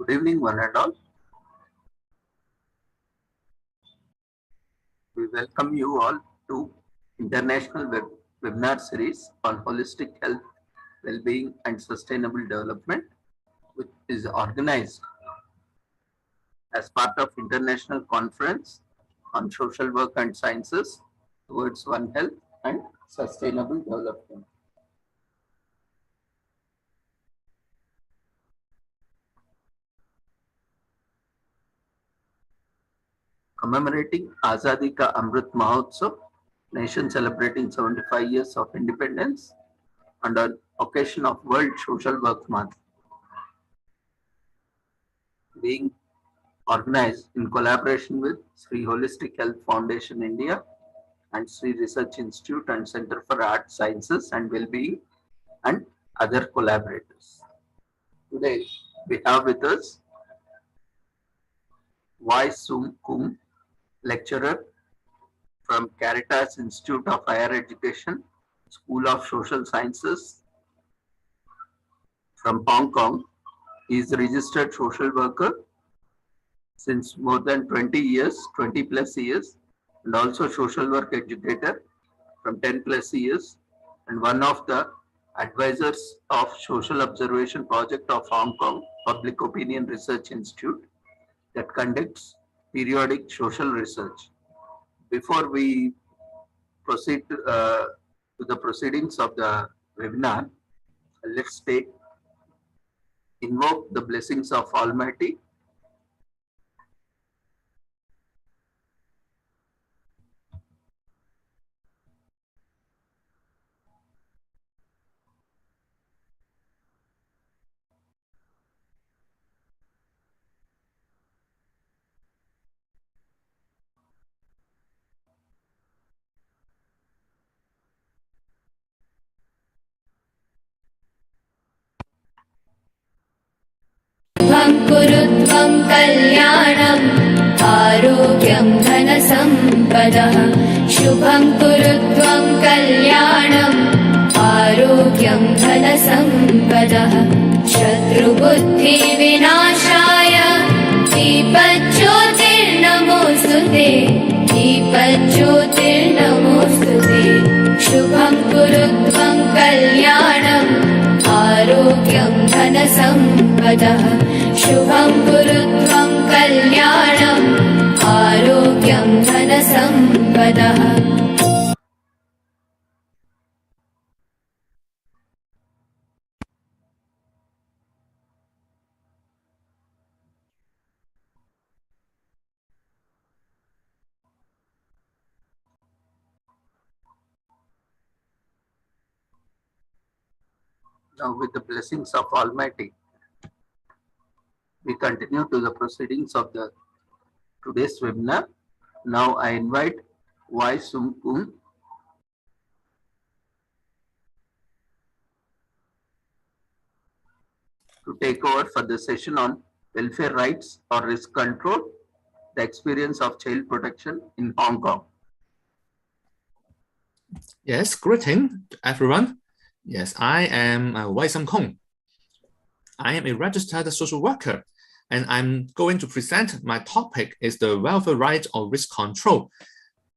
Good evening, one and all. We welcome you all to International Webinar Series on Holistic Health, Well-being and Sustainable Development, which is organized as part of International Conference on Social Work and Sciences towards One Health and Sustainable Development. Commemorating Azadi Ka Amrit Mahotsav, nation celebrating 75 years of independence, and on occasion of World Social Work Month, being organized in collaboration with Sri Holistic Health Foundation India and Sri Research Institute and Center for Art Sciences and Wellbeing and other collaborators. Today we have with us Y. Sum Kum, lecturer from Caritas Institute of Higher Education, School of Social Sciences from Hong Kong. He is a registered social worker since more than 20 plus years, and also social work educator from 10 plus years, and one of the advisors of Social Observation Project of Hong Kong Public Opinion Research Institute that conducts periodic social research. Before we proceed to the proceedings of the webinar, let's invoke the blessings of Almighty. कुरुत्वं कल्याणम् आरोग्यं धनसम्पदः शुभं कुरुत्वं कल्याणम् आरोग्यं धनसम्पदः शत्रुबुद्धिविनाशाय दीपज्योतिर्नमोऽस्तुते दीपज्योतिर्नमोऽस्तुते शुभं कुरुत्वं कल्याणम् आरोग्यं धनसम्पदः शुभं कुरुत्वं कल्याणम् आरोग्यं धनसम्पदः. Now, with the blessings of Almighty, we continue to the proceedings of the today's webinar. Now I invite Y. Sum Kum to take over for the session on welfare rights or risk control, the experience of child protection in Hong Kong. Yes, greeting to everyone. Yes, I am Y. Sum Kum. I am a registered social worker, and I'm going to present my topic is the welfare rights or risk control,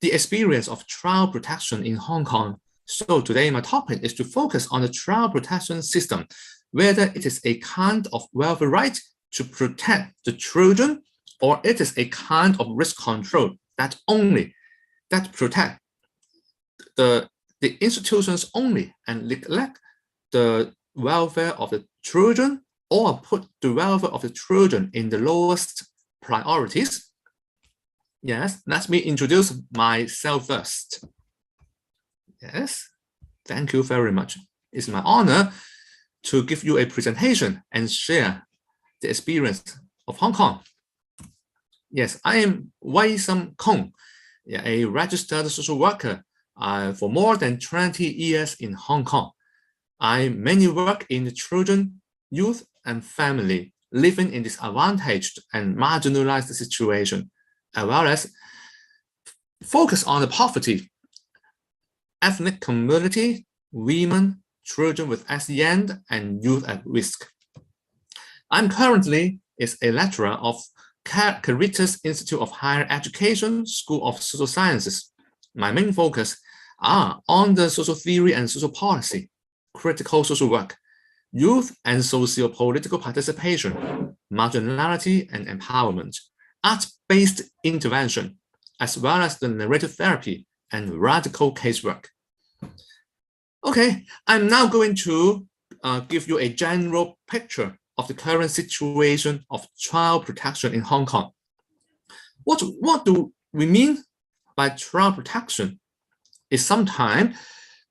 the experience of child protection in Hong Kong. So today my topic is to focus on the child protection system, whether it is a kind of welfare right to protect the children, or it is a kind of risk control that protect the institutions only and neglect the welfare of the children, or put the welfare of the children in the lowest priorities. Yes, let me introduce myself first. Yes, thank you very much. It's my honor to give you a presentation and share the experience of Hong Kong. Yes, I am Y. Sum Kum, a registered social worker for more than 20 years in Hong Kong. I mainly work in the children, youth, and family living in disadvantaged and marginalized situation, as well as focus on the poverty, ethnic community, women, children with SEN, and youth at risk. I'm currently is a lecturer of Caritas Institute of Higher Education, School of Social Sciences. My main focus are on the social theory and social policy, critical social work, youth and socio-political participation, marginality and empowerment, art-based intervention, as well as the narrative therapy and radical casework. Okay, I'm now going to give you a general picture of the current situation of child protection in Hong Kong. What do we mean by child protection? It sometimes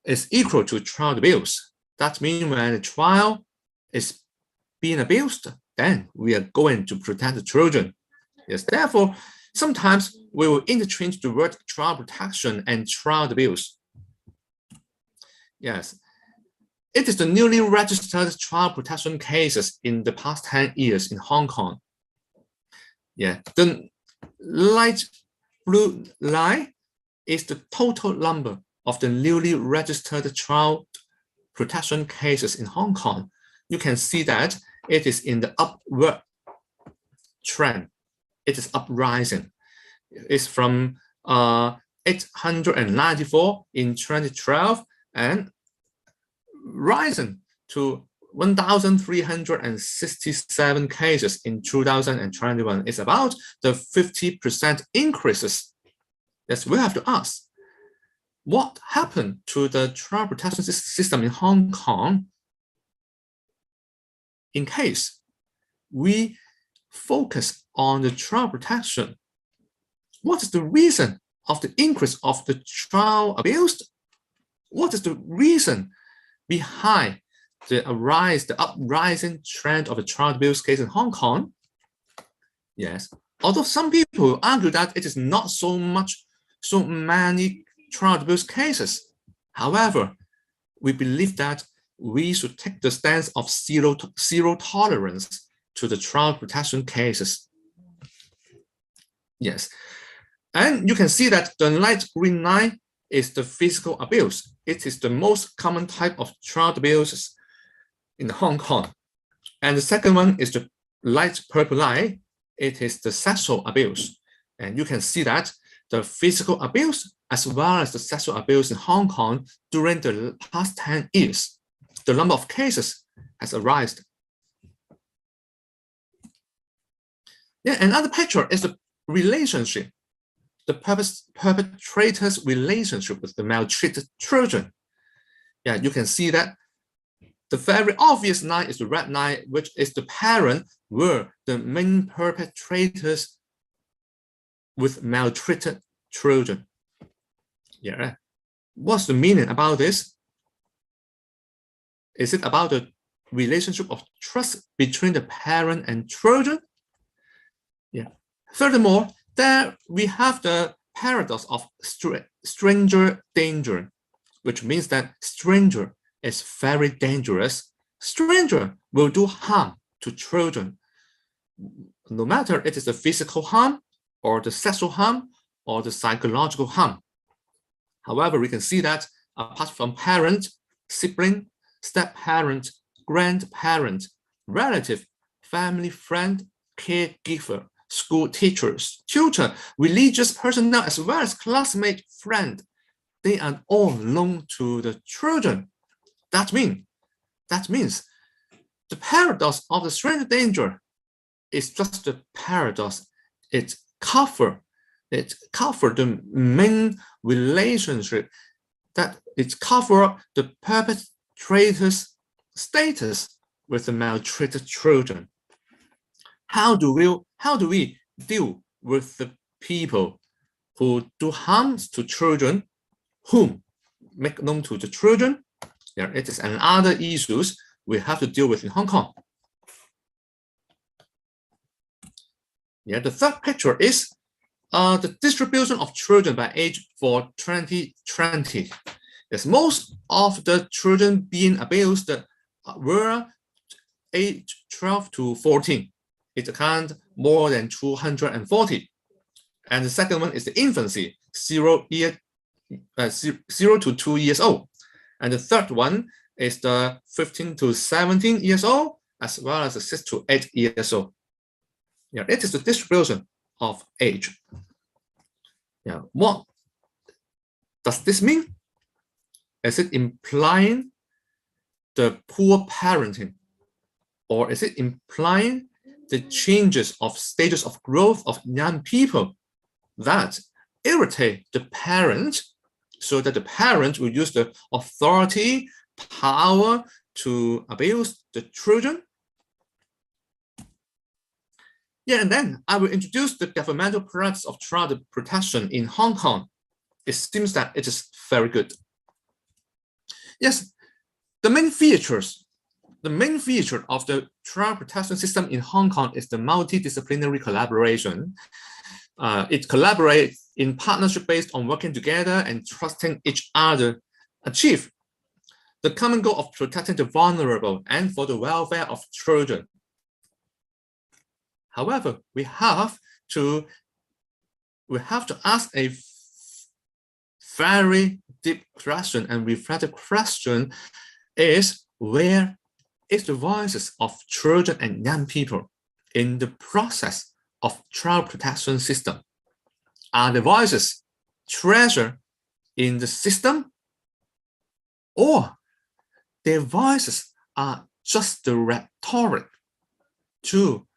is equal to child abuse. That means when a child is being abused, then we are going to protect the children. Yes, therefore, sometimes we will interchange the word child protection and child abuse. Yes, it is the newly registered child protection cases in the past 10 years in Hong Kong. Yeah, the light blue line is the total number of the newly registered child protection cases in Hong Kong. You can see that it is in the upward trend. It is uprising. It's from 894 in 2012 and rising to 1,367 cases in 2021. It's about the 50% increases. Yes, we have to ask, what happened to the child protection system in Hong Kong in case we focus on the child protection? What is the reason of the increase of the child abuse? What is the reason behind the uprising trend of the child abuse case in Hong Kong? Yes, although some people argue that it is not so many child abuse cases. However, we believe that we should take the stance of zero tolerance to the child protection cases. Yes, and you can see that the light green line is the physical abuse. It is the most common type of child abuse in Hong Kong. And the second one is the light purple line. It is the sexual abuse. And you can see that the physical abuse as well as the sexual abuse in Hong Kong during the past 10 years, the number of cases has arisen. Yeah, another picture is the relationship, the perpetrator's relationship with the maltreated children. Yeah, you can see that the very obvious line is the red line, which is the parent were the main perpetrators with maltreated children. Yeah, what's the meaning about this? Is it about the relationship of trust between the parent and children? Yeah. Furthermore, there we have the paradox of stranger danger, which means that stranger is very dangerous. Stranger will do harm to children, no matter it is the physical harm or the sexual harm or the psychological harm. However, we can see that apart from parent, sibling, step-parent, grandparent, relative, family friend, caregiver, school teachers, tutor, religious personnel, as well as classmate, friend, they are all known to the children. That means the paradox of the stranger danger is just the paradox. It covers the main relationship, that it covers the perpetrator's status with the maltreated children. How do we deal with the people who do harms to children, whom make known to the children? Yeah, it is another issues we have to deal with in Hong Kong. Yeah, the third picture is the distribution of children by age for 2020. Yes, most of the children being abused were age 12 to 14. It accounts more than 240. And the second one is the infancy, 0 to 2 years old. And the third one is the 15 to 17 years old, as well as the 6 to 8 years old. Yeah, it is the distribution of age. Yeah, what does this mean? Is it implying the poor parenting, or is it implying the changes of stages of growth of young people that irritate the parent, so that the parent will use the authority, power to abuse the children? Yeah, and then I will introduce the governmental practice of child protection in Hong Kong. It seems that it is very good. Yes, the main feature of the child protection system in Hong Kong is the multidisciplinary collaboration. It collaborates in partnership based on working together and trusting each other, achieve the common goal of protecting the vulnerable and for the welfare of children. However, we have to ask a very deep question and reflective question: is where is the voices of children and young people in the process of child protection system? Are the voices treasured in the system, or their voices are just the rhetoric to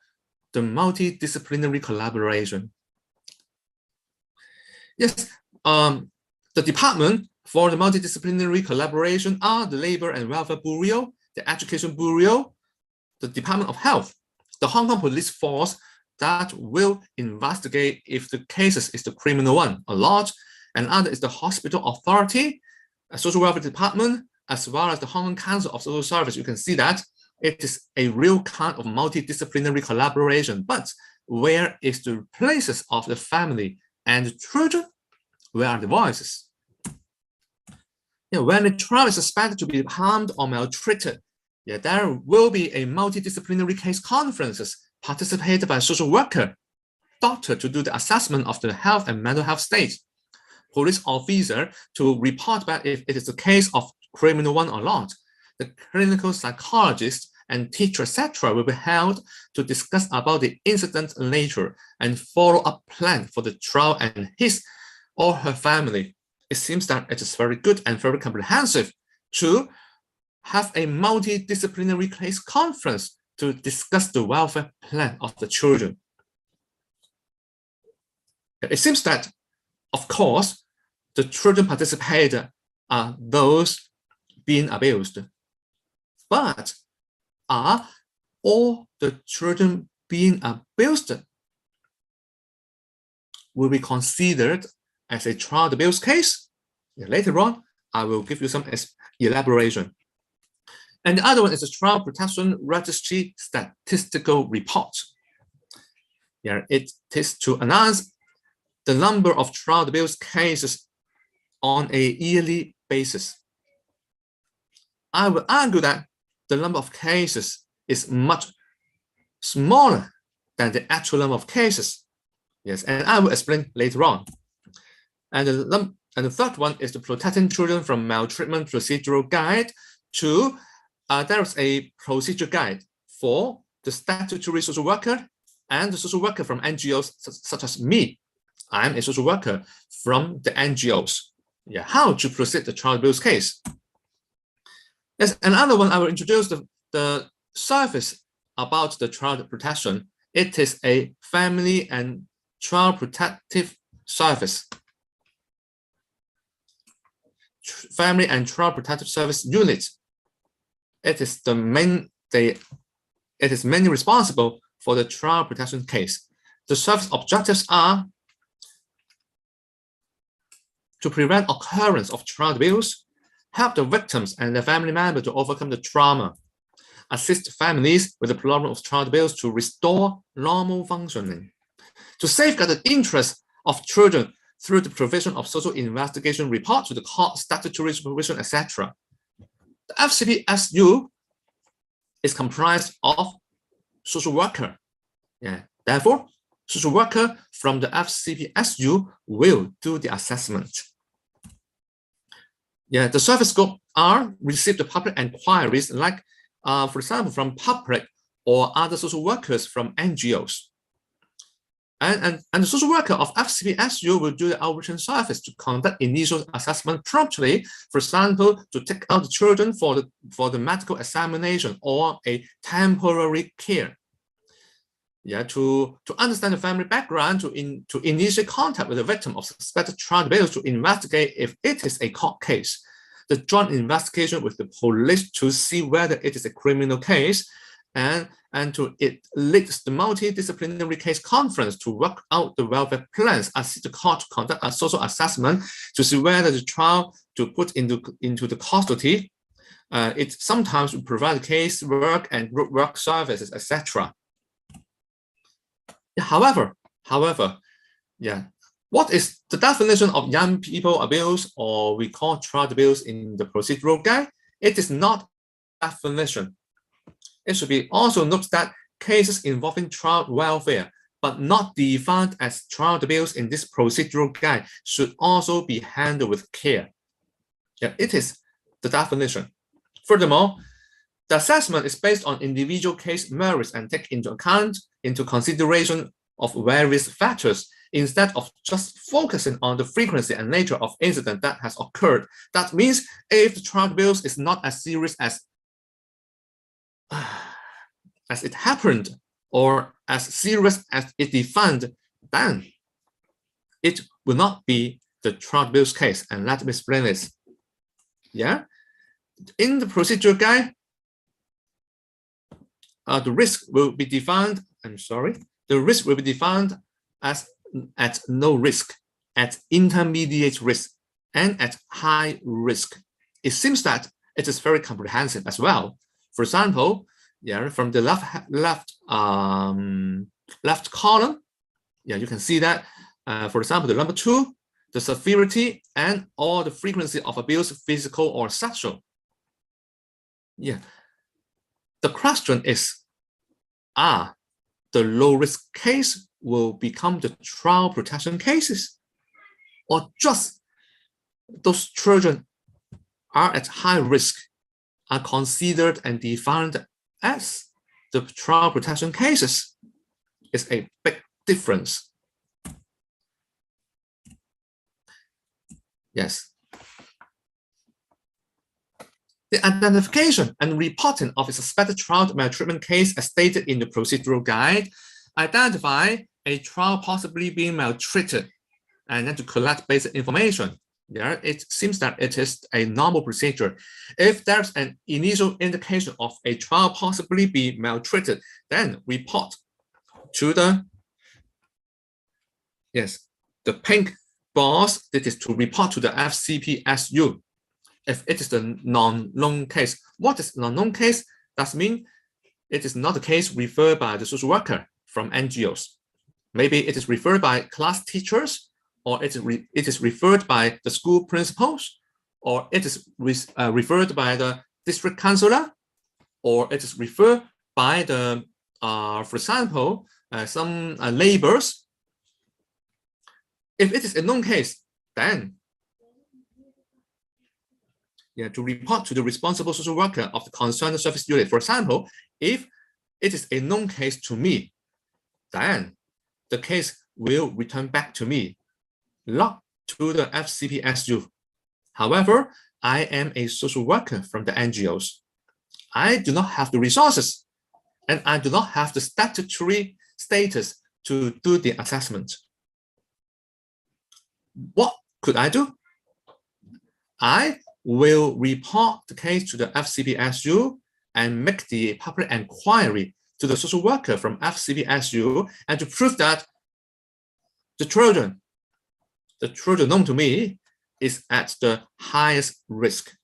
the multidisciplinary collaboration? Yes, the department for the multidisciplinary collaboration are the Labor and Welfare Bureau, the Education Bureau, the Department of Health, the Hong Kong Police Force that will investigate if the cases is the criminal one a lot, and other is the Hospital Authority, a Social Welfare Department, as well as the Hong Kong Council of Social Service. You can see that it is a real kind of multidisciplinary collaboration. But where is the places of the family and the children? Where are the voices? Yeah, when a child is suspected to be harmed or maltreated, yeah, there will be a multidisciplinary case conferences participated by a social worker, doctor to do the assessment of the health and mental health state, police officer to report back if it is a case of criminal one or not. The clinical psychologist and teacher, etc., will be held to discuss about the incident nature and follow-up plan for the child and his or her family. It seems that it is very good and very comprehensive to have a multidisciplinary case conference to discuss the welfare plan of the children. It seems that, of course, the children participated are those being abused. But are all the children being abused will be considered as a child abuse case? Later on, I will give you some elaboration. And the other one is the Child Protection Registry Statistical Report. Yeah, it is to announce the number of child abuse cases on a yearly basis. I will argue that the number of cases is much smaller than the actual number of cases. Yes, and I will explain later on. And the third one is the Protecting Children from Maltreatment Procedural Guide to, there is a procedure guide for the statutory social worker and the social worker from NGOs such as me. I'm a social worker from the NGOs. Yeah, how to proceed the child abuse case. Yes, another one I will introduce the service about the child protection. It is a family and child protective service. Family and Child Protective Service Unit. It is mainly responsible for the child protection case. The service objectives are to prevent occurrence of child abuse, help the victims and their family members to overcome the trauma, assist families with the problem of child abuse to restore normal functioning, to safeguard the interests of children through the provision of social investigation report to the court, statutory supervision, etc. The FCPSU is comprised of social worker. Yeah. Therefore, social worker from the FCPSU will do the assessment. Yeah, the service scope are receive the public inquiries, like, for example, from public or other social workers from NGOs. And the social worker of FCPSU will do the outreach service to conduct initial assessment promptly, for example, to take out the children for the medical examination or a temporary care. Yeah, to understand the family background, to initiate contact with the victim of suspected child abuse, to investigate if it is a court case, the joint investigation with the police to see whether it is a criminal case, and to it leads the multidisciplinary case conference to work out the welfare plans, assist the court to conduct a social assessment to see whether the child to put into the custody. It sometimes will provide case work and group work services, etc. However, yeah, what is the definition of young people abuse, or we call child abuse, in the procedural guide? It is not definition. It should be also noted that cases involving child welfare, but not defined as child abuse in this procedural guide, should also be handled with care. Yeah, it is the definition. Furthermore, the assessment is based on individual case merits and take into consideration of various factors, instead of just focusing on the frequency and nature of incident that has occurred. That means if the child abuse is not as serious as it happened, or as serious as it defined, then it will not be the child abuse case. And let me explain this. Yeah, in the procedural guide, the risk will be defined. The risk will be defined as at no risk, at intermediate risk, and at high risk. It seems that it is very comprehensive as well. For example, yeah, from the left column, yeah, you can see that. For example, the number 2, the severity and or the frequency of abuse, physical or sexual. Yeah, the question is, the low risk case will become the child protection cases, or just those children are at high risk are considered and defined as the child protection cases? Is a big difference. Yes. The identification and reporting of a suspected child maltreatment case, as stated in the procedural guide, identify a child possibly being maltreated and then to collect basic information. Yeah, it seems that it is a normal procedure. If there's an initial indication of a child possibly being maltreated, then report to the pink box. That is to report to the FCPSU. If it is the non-known case. What is non-known case? That means it is not a case referred by the social worker from NGOs. Maybe it is referred by class teachers, or it is referred by the school principals, or it is referred by the district councillor, or it is referred by the, for example, some neighbors. If it is a known case, then to report to the responsible social worker of the concerned service unit. For example, if it is a known case to me, then the case will return back to me, not to the FCPSU. However, I am a social worker from the NGOs. I do not have the resources, and I do not have the statutory status to do the assessment. What could I do? I will report the case to the FCPSU and make the public inquiry to the social worker from FCPSU, and to prove that the children known to me is at the highest risk.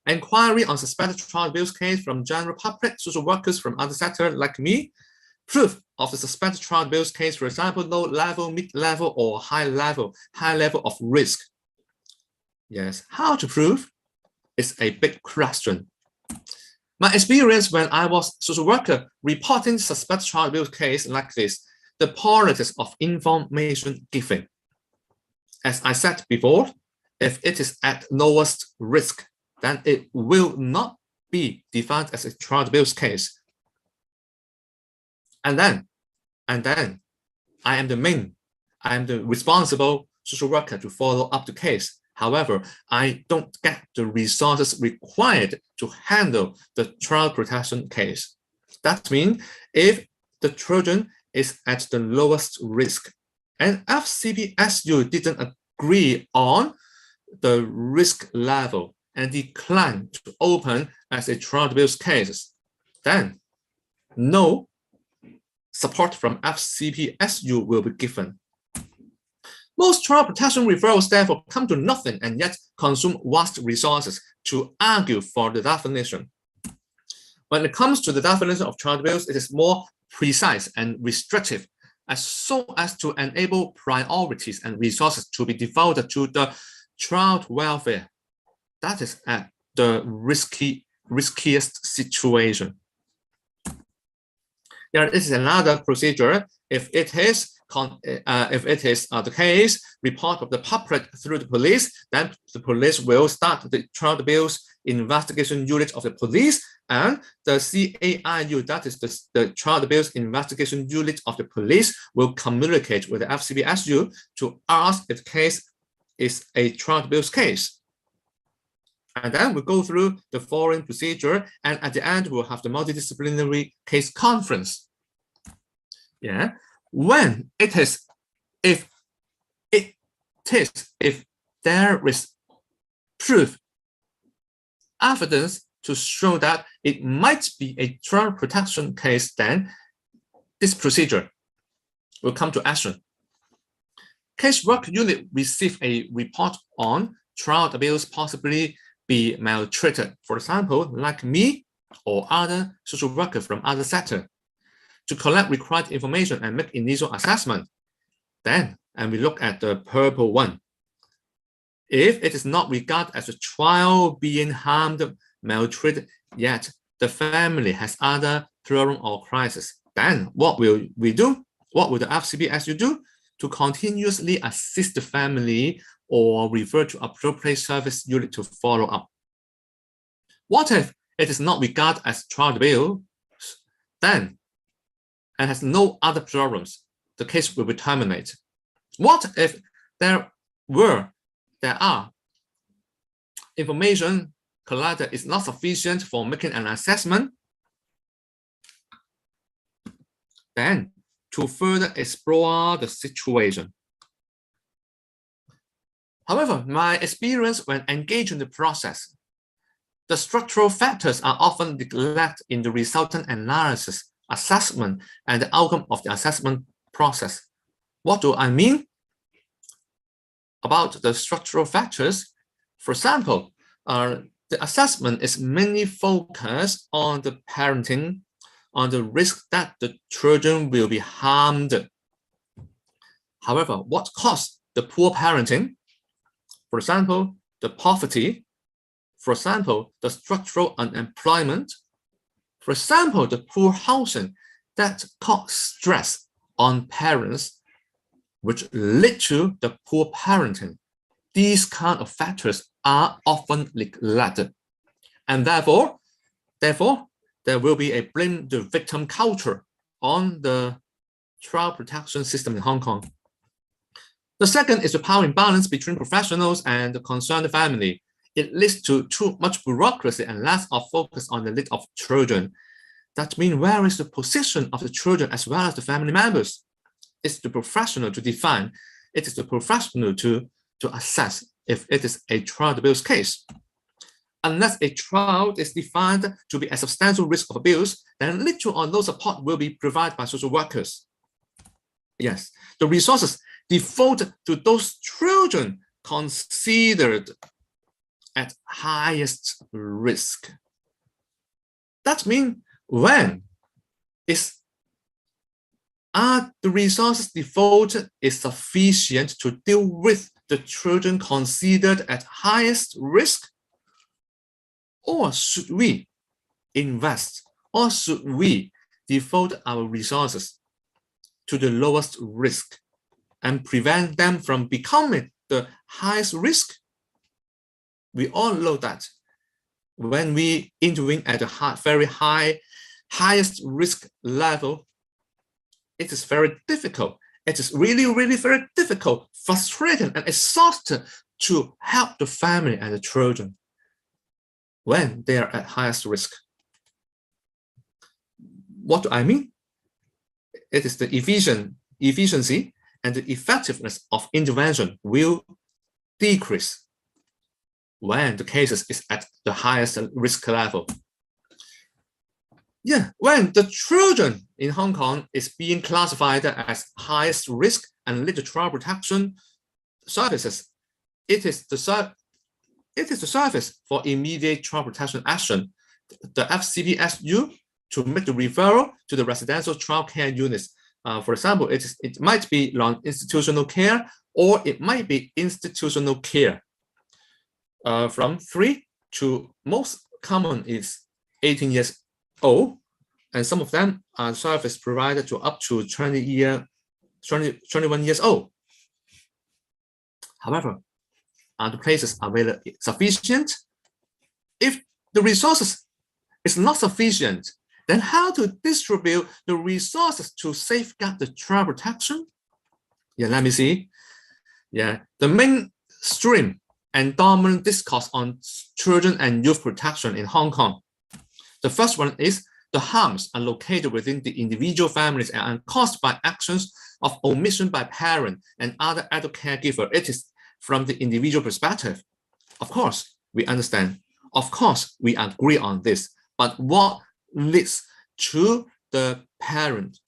Inquiry on suspected child abuse case from general public, social workers from other sectors like me. Proof of the suspected child abuse case, for example, low level, mid-level, or high level of risk. Yes, how to prove is a big question. My experience when I was social worker reporting suspected child abuse case like this, the politics of information giving. As I said before, if it is at lowest risk, then it will not be defined as a child abuse case. And then and then I am the responsible social worker to follow up the case. However, I don't get the resources required to handle the child protection case. That means if the children is at the lowest risk and FCPSU didn't agree on the risk level and declined to open as a child abuse case, then no support from FCPSU will be given. Most child protection referrals therefore come to nothing and yet consume vast resources to argue for the definition. When it comes to the definition of child abuse, it is more precise and restrictive, as so as to enable priorities and resources to be devoted to the child welfare. That is at the riskiest situation. There is another procedure. If it is the case report of the public through the police, then the police will start the child abuse investigation unit of the police, and the CAIU, that is the child abuse investigation unit of the police, will communicate with the FCPSU to ask if the case is a child abuse case. And then we go through the following procedure, and at the end we'll have the multidisciplinary case conference. Yeah, if there is proof, evidence to show that it might be a child protection case, then this procedure will come to action. Casework unit receive a report on child abuse possibly be maltreated, for example, like me or other social workers from other sector, to collect required information and make initial assessment. Then, and we look at the purple one. If it is not regarded as a child being harmed, maltreated, yet the family has other problem or crisis, then what will we do? What will the FCPSU do? To continuously assist the family or refer to appropriate service unit to follow up. What if it is not regarded as child abuse, then, and has no other problems, the case will be terminated? What if there are information collected is not sufficient for making an assessment? Then, to further explore the situation. However, my experience when engaged in the process, the structural factors are often neglected in the resultant analysis, assessment, and the outcome of the assessment process. What do I mean about the structural factors? For example, the assessment is mainly focused on the parenting, on the risk that the children will be harmed. However, what caused the poor parenting? For example, the poverty. For example, the structural unemployment. For example, the poor housing that cause stress on parents, which lead to the poor parenting. These kind of factors are often neglected. And therefore, there will be a blame the victim culture on the child protection system in Hong Kong. The second is the power imbalance between professionals and the concerned family. It leads to too much bureaucracy and less of focus on the need of children. That means where is the position of the children as well as the family members? It's the professional to define. It is the professional to assess if it is a child abuse case. Unless a child is defined to be a substantial risk of abuse, then little or no support will be provided by social workers. Yes, the resources devoted to those children considered at highest risk. That means are the resources devoted is sufficient to deal with the children considered at highest risk? Or should we invest, or should we devote our resources to the lowest risk and prevent them from becoming the highest risk? We all know that when we intervene at a very highest risk level, it is very difficult. It is really, really very difficult, frustrating, and exhausting to help the family and the children when they are at highest risk. What do I mean? It is the efficiency and the effectiveness of intervention will decrease when the cases is at the highest risk level. Yeah, when the children in Hong Kong is being classified as highest risk and need the child protection services, it is the service for immediate child protection action, the FCPSU, to make the referral to the residential child care units. For example, it might be non-institutional care, or it might be institutional care. From 3 to most common is 18 years old, and some of them are service provided to up to 21 years old. However, are the places available sufficient? If the resources is not sufficient, then how to distribute the resources to safeguard the child protection? Yeah, let me see. Yeah, the mainstream and dominant discourse on children and youth protection in Hong Kong. The first one is the harms are located within the individual families and are caused by actions of omission by parent and other adult caregiver. It is from the individual perspective. Of course, we understand. Of course, we agree on this. But what leads to the parent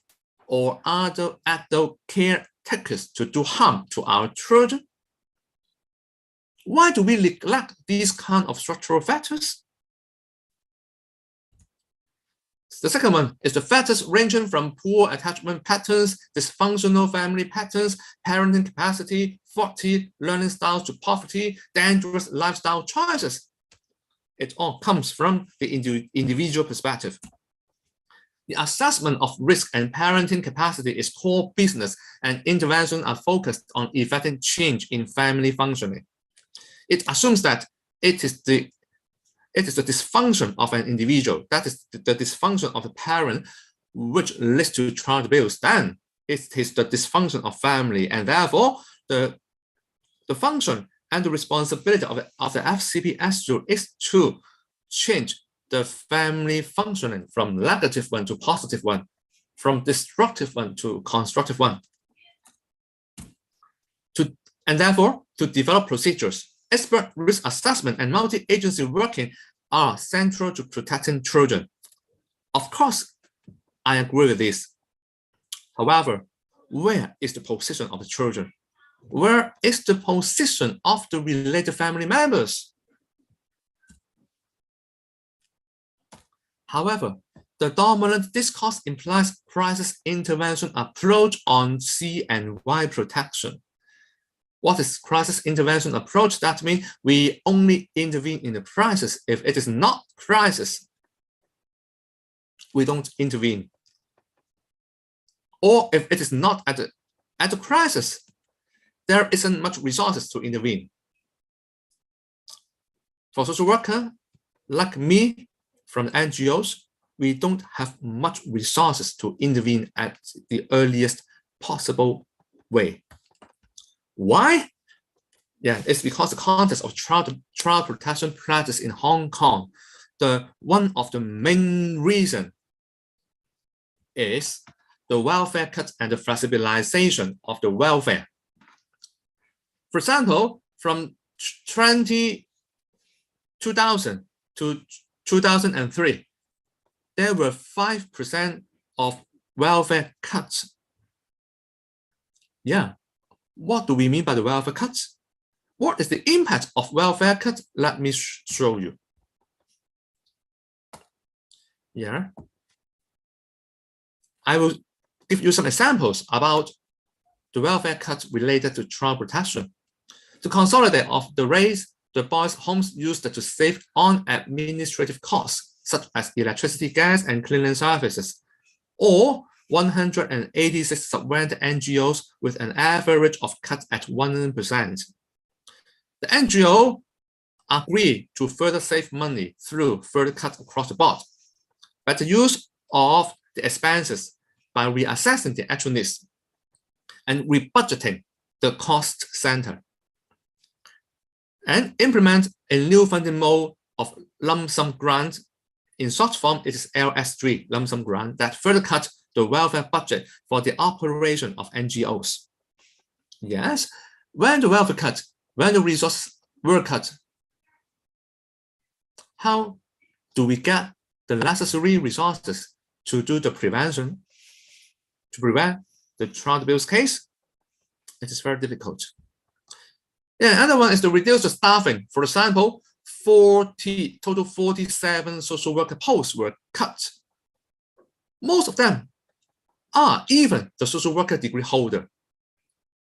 or other adult caretakers to do harm to our children? Why do we neglect these kind of structural factors? The second one is the factors ranging from poor attachment patterns, dysfunctional family patterns, parenting capacity, faulty learning styles to poverty, dangerous lifestyle choices. It all comes from the individual perspective. The assessment of risk and parenting capacity is core business, and interventions are focused on effecting change in family functioning. It assumes that it is the dysfunction of an individual, that is the dysfunction of a parent, which leads to child abuse. Then it is the dysfunction of family, and therefore the function and the responsibility of the FCPSU is to change the family functioning from negative one to positive one, from destructive one to constructive one. And therefore, to develop procedures, expert risk assessment and multi-agency working are central to protecting children. Of course, I agree with this. However, where is the position of the children? Where is the position of the related family members? However, the dominant discourse implies crisis intervention approach on C and Y protection. What is crisis intervention approach? That means we only intervene in the crisis. If it is not crisis, we don't intervene. Or if it is not at the crisis, there isn't much resources to intervene. For social worker like me from NGOs, we don't have much resources to intervene at the earliest possible way. Why? Yeah, it's because the context of child protection practice in Hong Kong, one of the main reasons is the welfare cut and the flexibilization of the welfare. For example, from 2000 to 2003, there were 5% of welfare cuts. Yeah. What do we mean by the welfare cuts? What is the impact of welfare cuts? Let me show you. Yeah. I will give you some examples about the welfare cuts related to child protection. To consolidate of the rates, the boys' homes used to save on administrative costs, such as electricity, gas, and cleaning services, or 186 sub-rented NGOs with an average of cuts at 1%. The NGO agreed to further save money through further cuts across the board. Better use of the expenses by reassessing the actual needs and rebudgeting the cost center, and implement a new funding mode of lump sum grant. In short form, it is LS3, lump sum grant, that further cut the welfare budget for the operation of NGOs. Yes, when the welfare cut, when the resources were cut, how do we get the necessary resources to do the prevention, to prevent the child abuse case? It is very difficult. Yeah, another one is to reduce the staffing. For example, 47 social worker posts were cut. Most of them are even the social worker degree holder.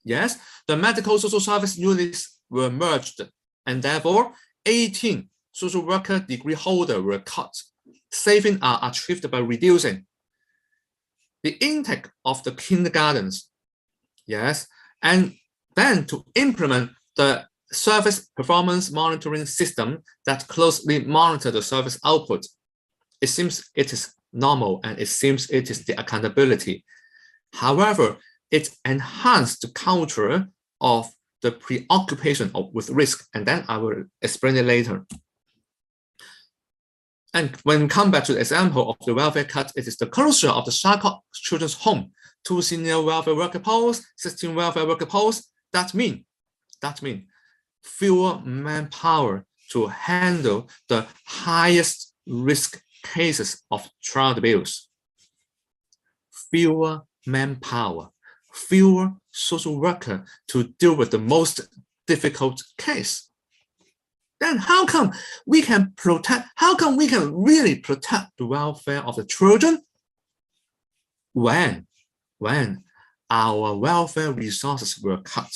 Yes, the medical social service units were merged, and therefore 18 social worker degree holder were cut. Savings are achieved by reducing the intake of the kindergartens. Yes, and then to implement the service performance monitoring system that closely monitor the service output. It seems it is normal and it seems it is the accountability. However, it enhanced the culture of the preoccupation with risk, and then I will explain it later. And when we come back to the example of the welfare cut, it is the closure of the Charcot Children's Home, 2 senior welfare worker posts, 16 welfare worker posts. That means fewer manpower to handle the highest risk cases of child abuse. Fewer manpower, fewer social worker to deal with the most difficult case. Then how come we can really protect the welfare of the children when our welfare resources were cut?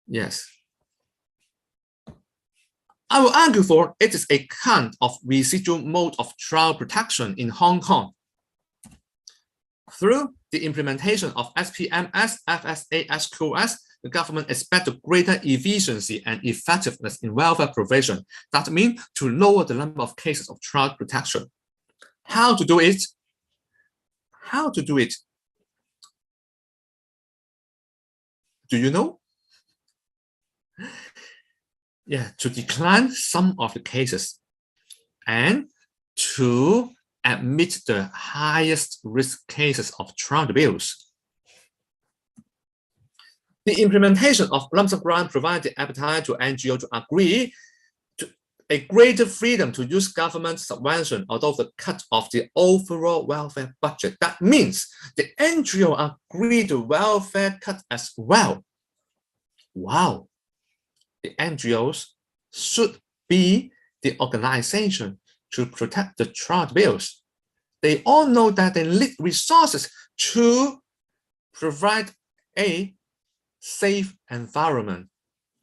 Yes. I will argue for it is a kind of residual mode of child protection in Hong Kong. Through the implementation of SPMS, FSA, SQS, the government expects greater efficiency and effectiveness in welfare provision. That means to lower the number of cases of child protection. How to do it? How to do it? Do you know? Yeah, to decline some of the cases and to admit the highest risk cases of child abuse. The implementation of lump sum grant provides the appetite to NGO to agree to a greater freedom to use government subvention, although the cut of the overall welfare budget. That means the NGO agree to welfare cut as well. Wow. The NGOs should be the organization to protect the child abuse. They all know that they need resources to provide a safe environment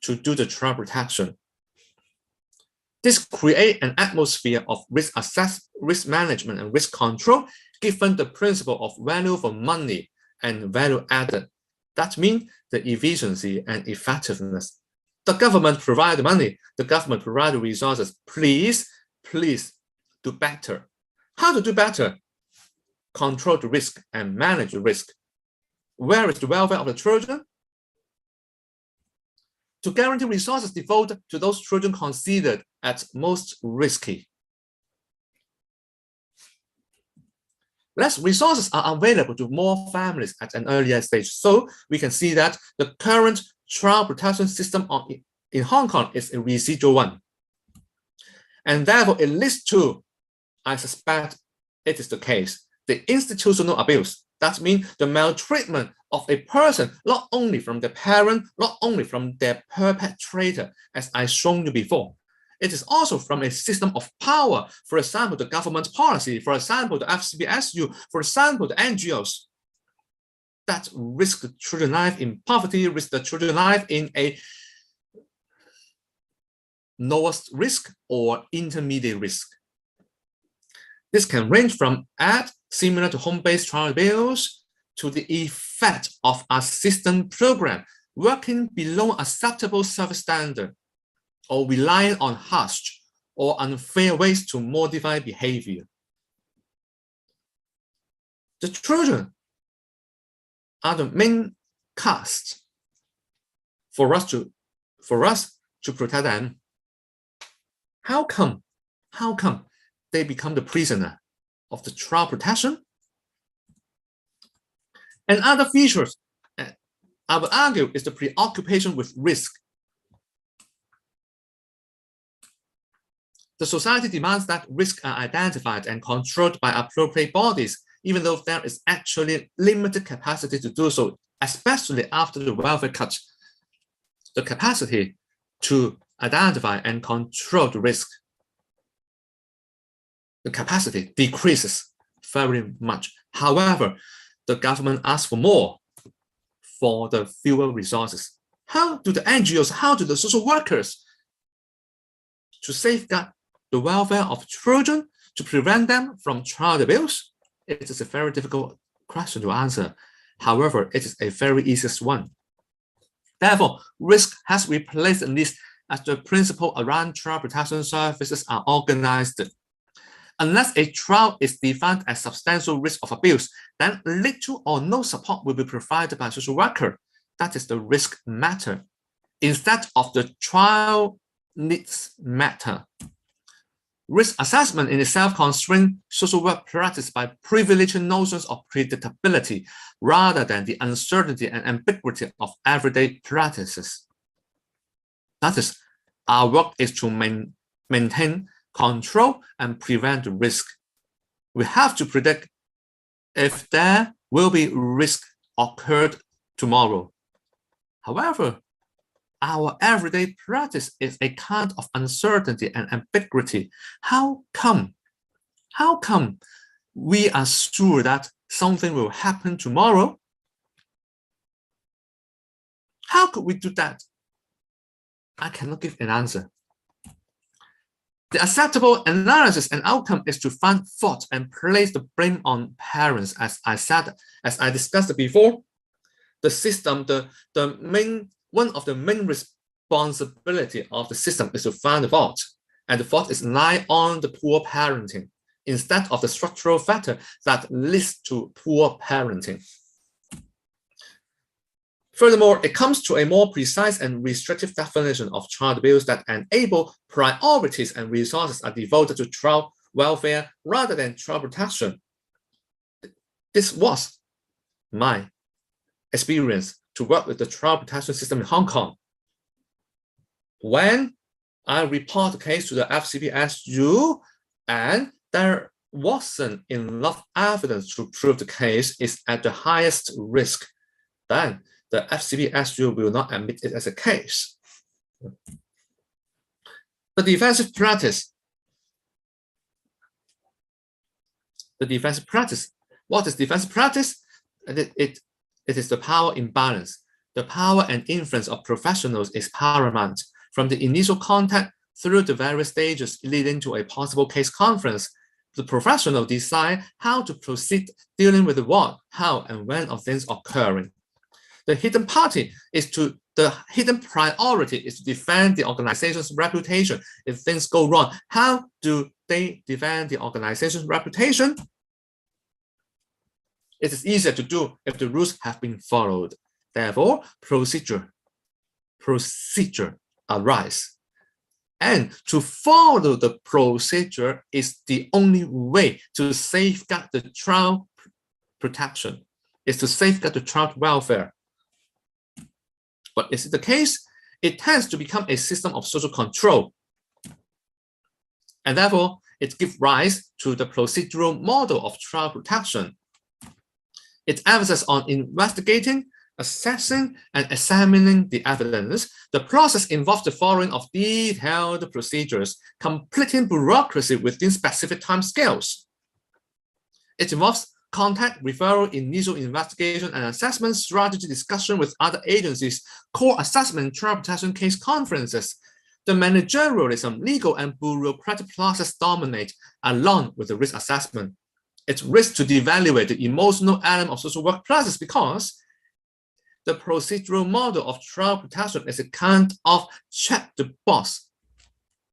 to do the child protection. This creates an atmosphere of risk management and risk control, given the principle of value for money and value added. That means the efficiency and effectiveness. The government provide the money, the government provide the resources. Please do better. How to do better? Control the risk and manage the risk. Where is the welfare of the children? To guarantee resources devoted to those children considered as most risky. Less resources are available to more families at an earlier stage. So we can see that the current child protection system in Hong Kong is a residual one. And therefore it leads to, I suspect it is the case, the institutional abuse. That means the maltreatment of a person, not only from the parent, not only from their perpetrator, as I shown you before. It is also from a system of power. For example, the government policy, for example, the FCBSU, for example, the NGOs that risk the children's life in poverty, risk the children's life in a lowest risk or intermediate risk. This can range from similar to home-based child abuse to the effect of assistance program working below acceptable service standard or relying on harsh, or unfair ways to modify behavior. The children are the main cast for us to protect them. How come they become the prisoner of the child protection? And other features, I would argue, is the preoccupation with risk. The society demands that risks are identified and controlled by appropriate bodies, even though there is actually limited capacity to do so, especially after the welfare cut. The capacity to identify and control the risk, the capacity decreases very much. However, the government asks for more for the fewer resources. How do the NGOs, how do the social workers to safeguard the welfare of children, to prevent them from child abuse? It is a very difficult question to answer. However, it is a very easiest one. Therefore, risk has replaced the need as the principle around child protection services are organized. Unless a child is defined as substantial risk of abuse, then little or no support will be provided by a social worker. That is the risk matter, instead of the child needs matter. Risk assessment in itself constrains social work practice by privileging notions of predictability rather than the uncertainty and ambiguity of everyday practices. That is, our work is to maintain, control, and prevent risk. We have to predict if there will be risk occurred tomorrow. However, our everyday practice is a kind of uncertainty and ambiguity. How come we are sure that something will happen tomorrow? How could we do that? I cannot give an answer. The acceptable analysis and outcome is to find fault and place the blame on parents. As I discussed before, the system, one of the main responsibility of the system is to find the fault, and the fault is lie on the poor parenting instead of the structural factor that leads to poor parenting. Furthermore, it comes to a more precise and restrictive definition of child abuse that enable priorities and resources are devoted to child welfare rather than child protection. This was my experience to work with the child protection system in Hong Kong. When I report the case to the FCPSU and there wasn't enough evidence to prove the case is at the highest risk, then the FCPSU will not admit it as a case. The defensive practice. What is defensive practice? It is the power imbalance. The power and influence of professionals is paramount. From the initial contact through the various stages leading to a possible case conference, the professional decide how to proceed dealing with the what, how, and when of things occurring. The hidden priority is to defend the organization's reputation if things go wrong. How do they defend the organization's reputation? It is easier to do if the rules have been followed. Therefore, procedure arise. And to follow the procedure is the only way to safeguard the child protection, is to safeguard the child welfare. But is it the case? It tends to become a system of social control. And therefore, it gives rise to the procedural model of child protection. It emphasizes on investigating, assessing, and examining the evidence. The process involves the following of detailed procedures, completing bureaucracy within specific timescales. It involves contact, referral, initial investigation and assessment, strategy discussion with other agencies, core assessment, child protection case conferences. The managerialism, legal, and bureaucratic process dominate along with the risk assessment. It's risk to devaluate the emotional element of social work process because the procedural model of child protection is a kind of check the box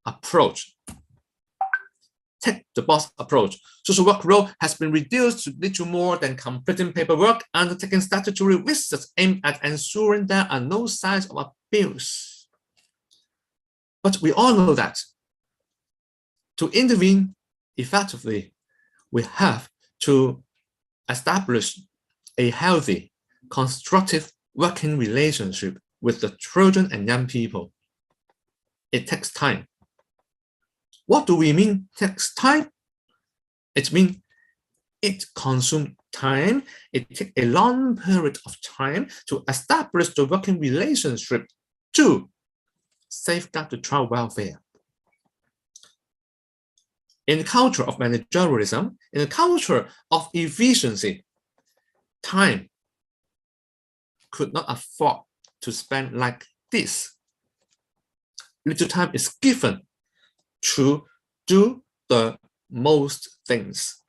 approach. take the box approach. Social work role has been reduced to little more than completing paperwork, undertaking statutory visits aimed at ensuring there are no signs of abuse. But we all know that to intervene effectively, we have to establish a healthy, constructive working relationship with the children and young people. It takes time. What do we mean takes time? It means it consumes time. It takes a long period of time to establish the working relationship to safeguard the child welfare. In the culture of managerialism, in the culture of efficiency, time could not afford to spend like this. Little time is given to do the most things.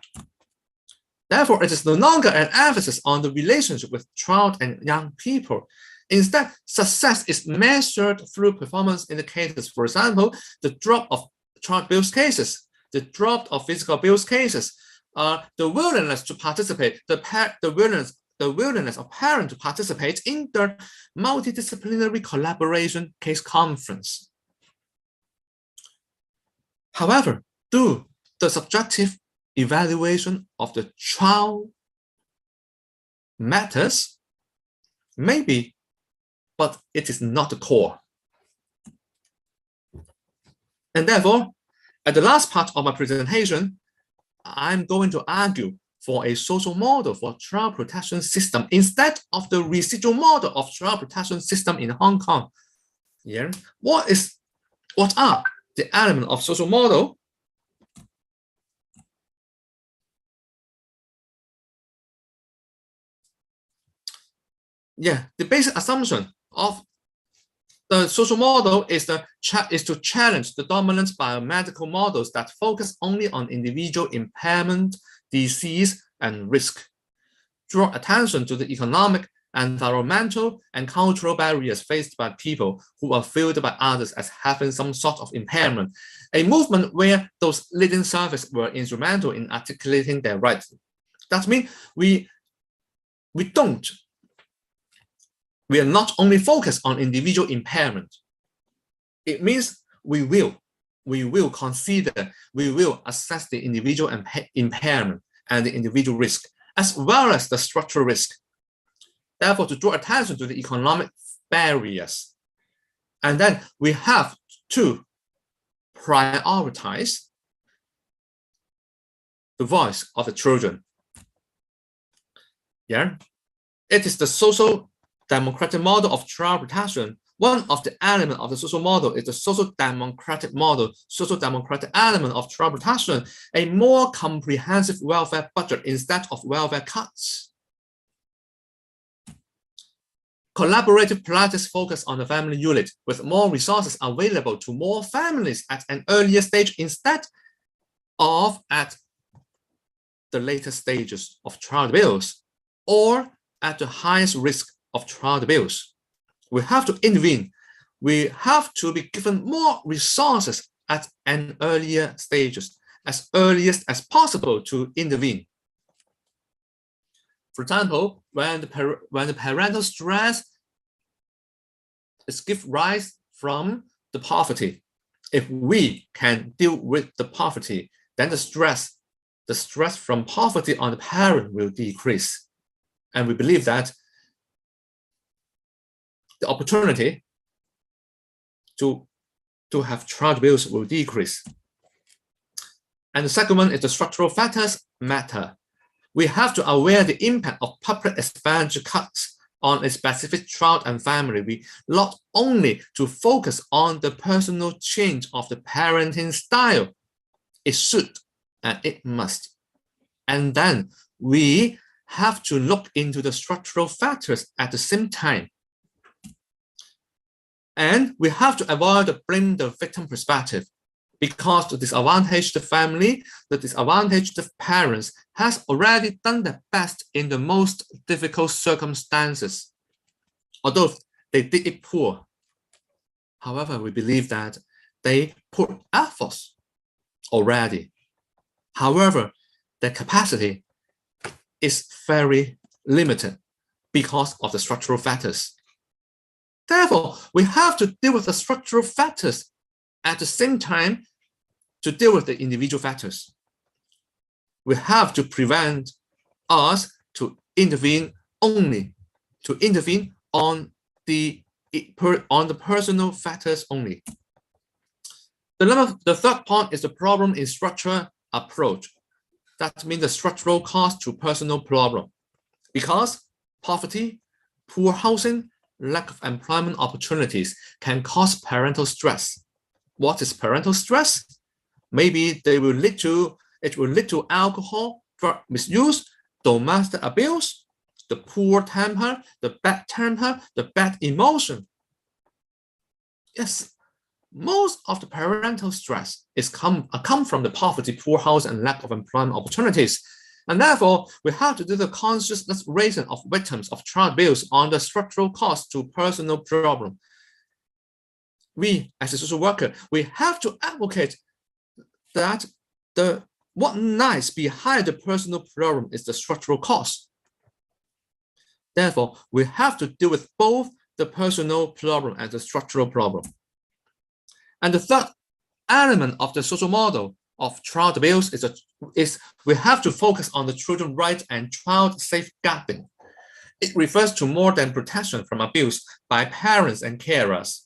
Therefore, it is no longer an emphasis on the relationship with child and young people. Instead, success is measured through performance indicators. For example, the drop of child abuse cases, the drop of physical abuse cases, the willingness to participate, the willingness of parents to participate in the multidisciplinary collaboration case conference. However, do the subjective evaluation of the child matters? Maybe, but it is not the core. And therefore, at the last part of my presentation, I'm going to argue for a social model for child protection system instead of the residual model of child protection system in Hong Kong. Yeah. What are the elements of social model? Yeah, the basic assumption of the social model is to challenge the dominant biomedical models that focus only on individual impairment, disease, and risk. Draw attention to the economic, environmental, and cultural barriers faced by people who are viewed by others as having some sort of impairment, a movement where those leading services were instrumental in articulating their rights. That means we are not only focused on individual impairment. It means we will consider, we will assess the individual impairment and the individual risk, as well as the structural risk. Therefore, to draw attention to the economic barriers. And then we have to prioritize the voice of the children. Yeah, it is the social democratic model of child protection. One of the elements of the social model is the social democratic model, social democratic element of child protection, a more comprehensive welfare budget instead of welfare cuts. Collaborative practice focus on the family unit with more resources available to more families at an earlier stage instead of at the later stages of child abuse or at the highest risk of child abuse. We have to intervene. We have to be given more resources at an earlier stages, as earliest as possible to intervene. For example, when the parental stress is give rise from the poverty, if we can deal with the poverty, then the stress from poverty on the parent will decrease. And we believe that the opportunity to have child abuse will decrease. And the second one is the structural factors matter. We have to aware the impact of public expenditure cuts on a specific child and family. We not only to focus on the personal change of the parenting style, it should and it must. And then we have to look into the structural factors at the same time. And we have to avoid the blame the victim perspective, because the disadvantaged family, the disadvantaged parents has already done their best in the most difficult circumstances, although they did it poor. However, we believe that they put efforts already. However, their capacity is very limited because of the structural factors. Therefore, we have to deal with the structural factors at the same time to deal with the individual factors. We have to prevent us to intervene only, to intervene on the personal factors only. The third point is the problem in structure approach. That means the structural cost to personal problem. Because poverty, poor housing, lack of employment opportunities can cause parental stress. What is parental stress? Maybe it will lead to alcohol, drug misuse, domestic abuse, the poor temper, the bad emotion. Yes, most of the parental stress is come from the poverty, poor house, and lack of employment opportunities. And therefore, we have to do the consciousness raising of victims of child abuse on the structural cost to personal problem. We, as a social worker, we have to advocate that what lies behind the personal problem is the structural cost. Therefore, we have to deal with both the personal problem and the structural problem. And the third element of the social model of child abuse is we have to focus on the children's rights and child safeguarding. It refers to more than protection from abuse by parents and carers.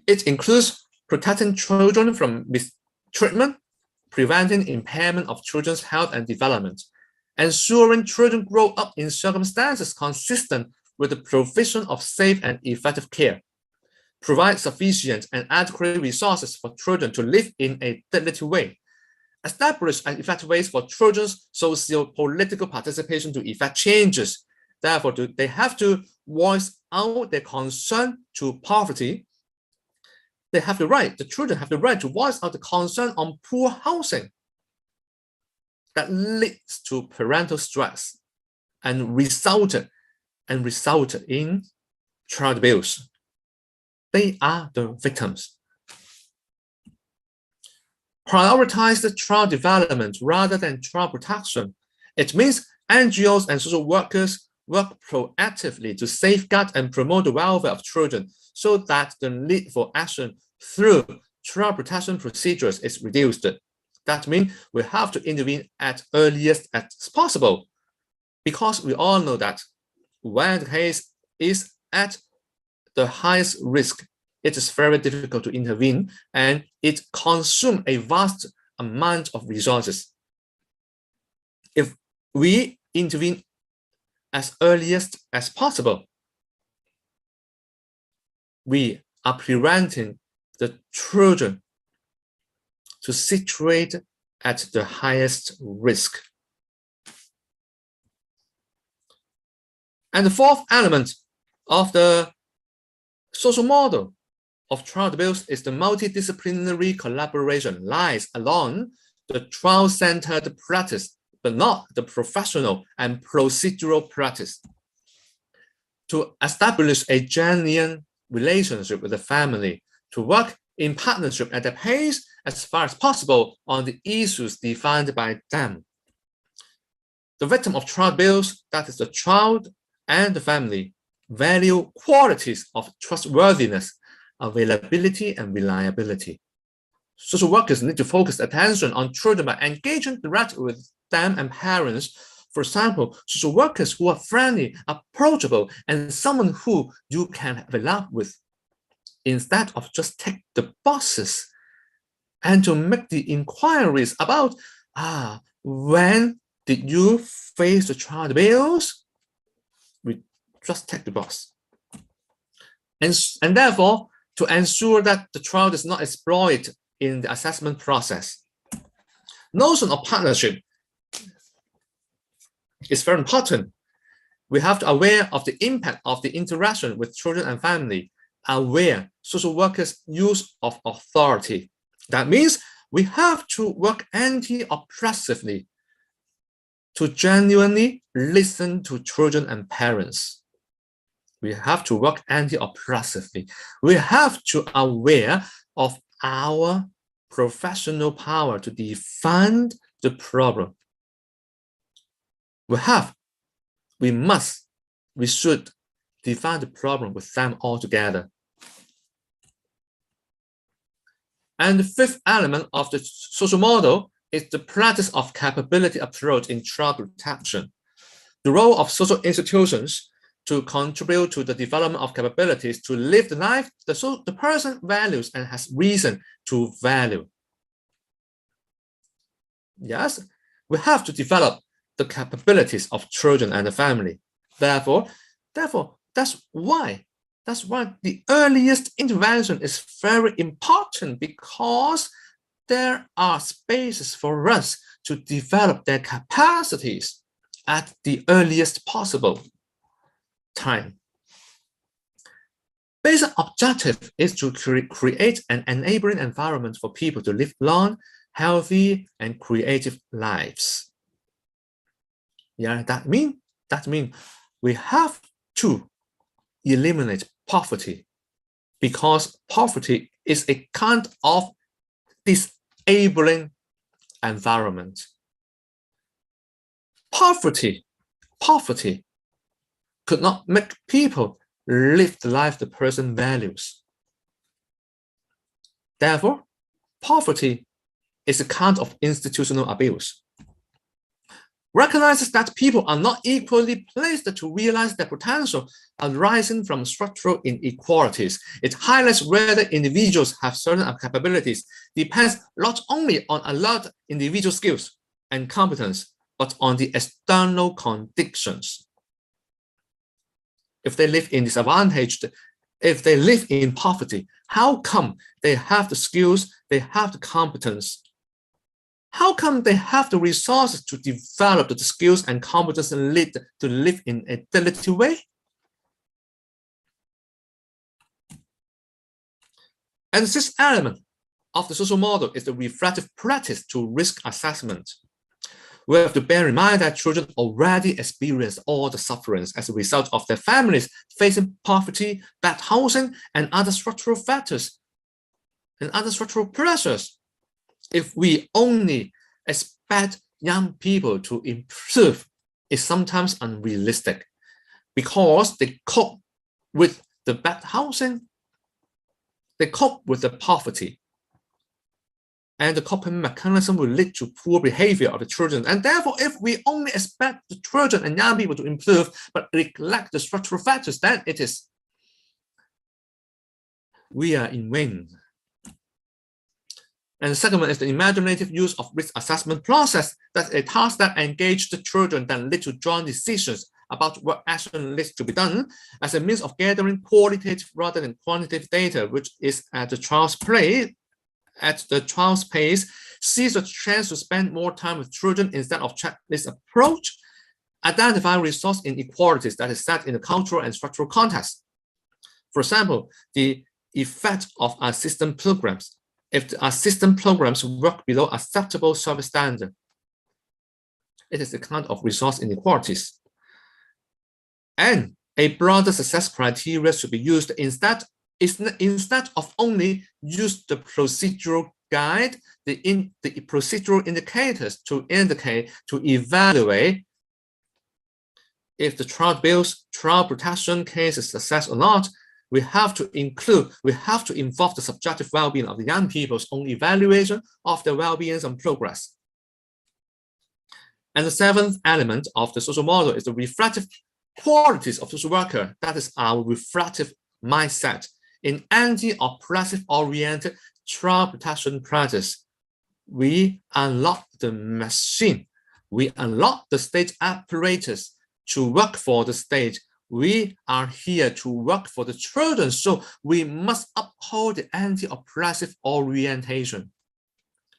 It includes protecting children from mistreatment, preventing impairment of children's health and development, ensuring children grow up in circumstances consistent with the provision of safe and effective care, provide sufficient and adequate resources for children to live in a dignity way, establish and effective ways for children's socio-political participation to effect changes. Therefore, they have to voice out their concern to poverty. They have the right, the children have the right to voice out the concern on poor housing that leads to parental stress and resulted in child abuse. They are the victims. Prioritize the child development rather than child protection. It means NGOs and social workers work proactively to safeguard and promote the welfare of children so that the need for action through child protection procedures is reduced. That means we have to intervene as earliest as possible, because we all know that when the case is at the highest risk, it is very difficult to intervene and it consumes a vast amount of resources. If we intervene as earliest as possible, we are preventing the children to situate at the highest risk. And the fourth element of the social model of child abuse is the multidisciplinary collaboration lies along the child-centered practice, but not the professional and procedural practice. To establish a genuine relationship with the family, to work in partnership at the pace as far as possible on the issues defined by them. The victim of child abuse, that is the child and the family, value qualities of trustworthiness, availability, and reliability. Social workers need to focus attention on children by engaging directly with them and parents. For example, social workers who are friendly, approachable, and someone who you can have a laugh with, instead of just take the boxes and to make the inquiries about, when did you face the child abuse? We just take the box. And therefore, to ensure that the child is not exploited in the assessment process. Notion of partnership is very important. We have to be aware of the impact of the interaction with children and family, aware social workers' use of authority. That means we have to work anti-oppressively to genuinely listen to children and parents. We have to work anti-oppressively. We have to be aware of our professional power to defend the problem. We should define the problem with them all together. And the fifth element of the social model is the practice of capability approach in child protection. The role of social institutions to contribute to the development of capabilities to live the life the person values and has reason to value. Yes, we have to develop the capabilities of children and the family. Therefore, that's why the earliest intervention is very important, because there are spaces for us to develop their capacities at the earliest possible time. Basic objective is to create an enabling environment for people to live long, healthy, and creative lives. Yeah, that means we have to eliminate poverty, because poverty is a kind of disabling environment. Poverty could not make people live the life the person values. Therefore, poverty is a kind of institutional abuse. Recognizes that people are not equally placed to realize their potential arising from structural inequalities. It highlights whether individuals have certain capabilities depends not only on allowed individual skills and competence, but on the external conditions. If they live in disadvantaged, if they live in poverty, how come they have the skills, they have the competence? How come they have the resources to develop the skills and competence and to live in a dignity way? And the sixth element of the social model is the reflective practice to risk assessment. We have to bear in mind that children already experience all the sufferings as a result of their families facing poverty, bad housing, and other structural factors and other structural pressures. If we only expect young people to improve, it's sometimes unrealistic, because they cope with the bad housing, they cope with the poverty, and the coping mechanism will lead to poor behavior of the children. And therefore, if we only expect the children and young people to improve, but neglect the structural factors, then we are in vain. And the second one is the imaginative use of risk assessment process. That's a task that engages the children that lead to joint decisions about what action needs to be done as a means of gathering qualitative rather than quantitative data, which is at the child's pace, sees a chance to spend more time with children instead of checklist approach, identify resource inequalities that is set in the cultural and structural context. For example, the effect of assistance programs. If the assistance programs work below acceptable service standard, it is a kind of resource inequalities. And a broader success criteria should be used instead of only use the procedural guide, the procedural indicators to evaluate if the child protection case is success or not. We have to involve the subjective well-being of the young people's own evaluation of their well-being and progress. And the seventh element of the social model is the reflective qualities of social worker. That is our reflective mindset. In anti-oppressive oriented child protection practice, we unlock the machine. We unlock the state apparatus to work for the state. We are here to work for the children, so we must uphold the anti-oppressive orientation.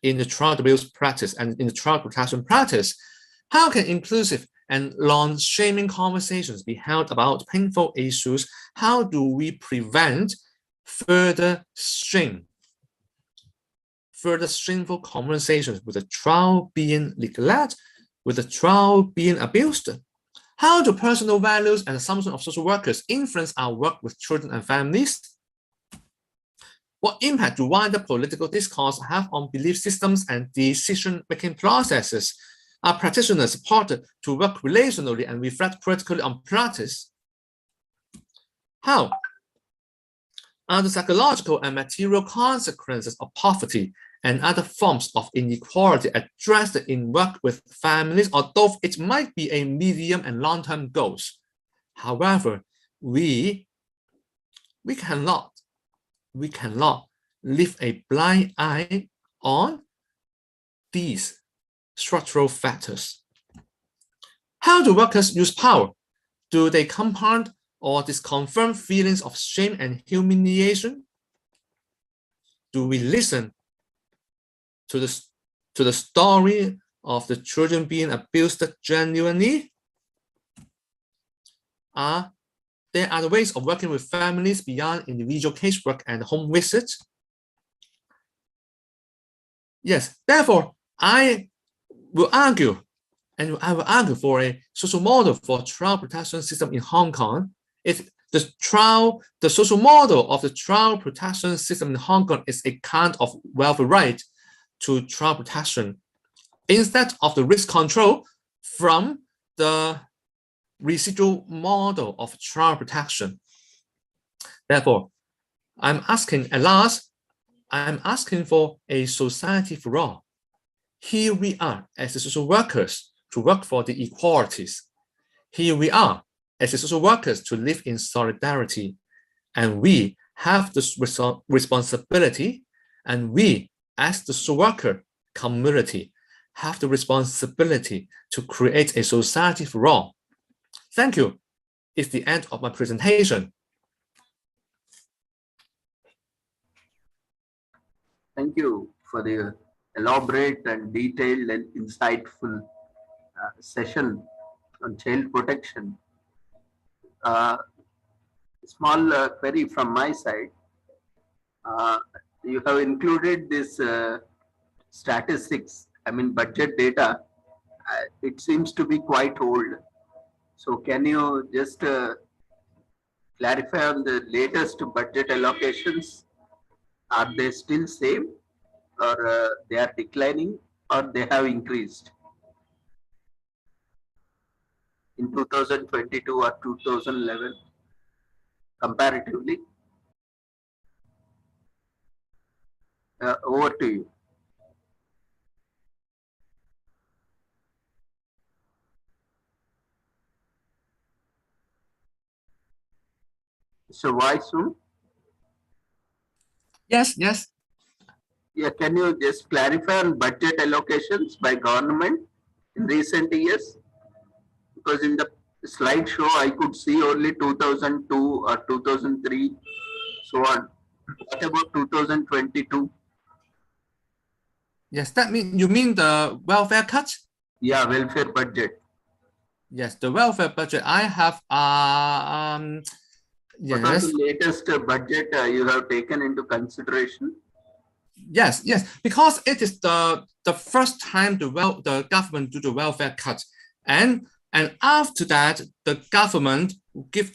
In the child abuse practice and in the child protection practice, how can inclusive and non-shaming conversations be held about painful issues? How do we prevent further shameful conversations with the child being neglected, with the child being abused? How do personal values and assumptions of social workers influence our work with children and families? What impact do wider political discourse have on belief systems and decision-making processes? Are practitioners supported to work relationally and reflect critically on practice? How are the psychological and material consequences of poverty and other forms of inequality addressed in work with families, although it might be a medium and long-term goals? However, we cannot leave a blind eye on these structural factors. How do workers use power? Do they compound or disconfirm feelings of shame and humiliation? Do we listen to the story of the children being abused genuinely? There are the ways of working with families beyond individual casework and home visits. Yes, therefore, I will argue for a social model for child protection system in Hong Kong. If the social model of the child protection system in Hong Kong is a kind of welfare right to child protection, instead of the risk control from the residual model of child protection. Therefore, I'm asking for a society for all. Here we are as the social workers to work for the equalities. Here we are as the social workers to live in solidarity. And we have this responsibility, and we as the social worker community have the responsibility to create a society for all. Thank you. It's the end of my presentation. Thank you for the elaborate and detailed and insightful session on child protection. Small query from my side. You have included this statistics, budget data. It seems to be quite old. So can you just clarify on the latest budget allocations? Are they still same, or they are declining, or they have increased in 2022 or 2011 comparatively? Over to you. So why soon? Yes. Yeah, can you just clarify on budget allocations by government in recent years? Because in the slideshow, I could see only 2002 or 2003, so on. What about 2022? Yes, you mean the welfare cut? Yeah, welfare budget. Yes, the welfare budget. I have yes. What was the latest budget you have taken into consideration? Yes, because it is the first time the government do the welfare cut, and after that the government give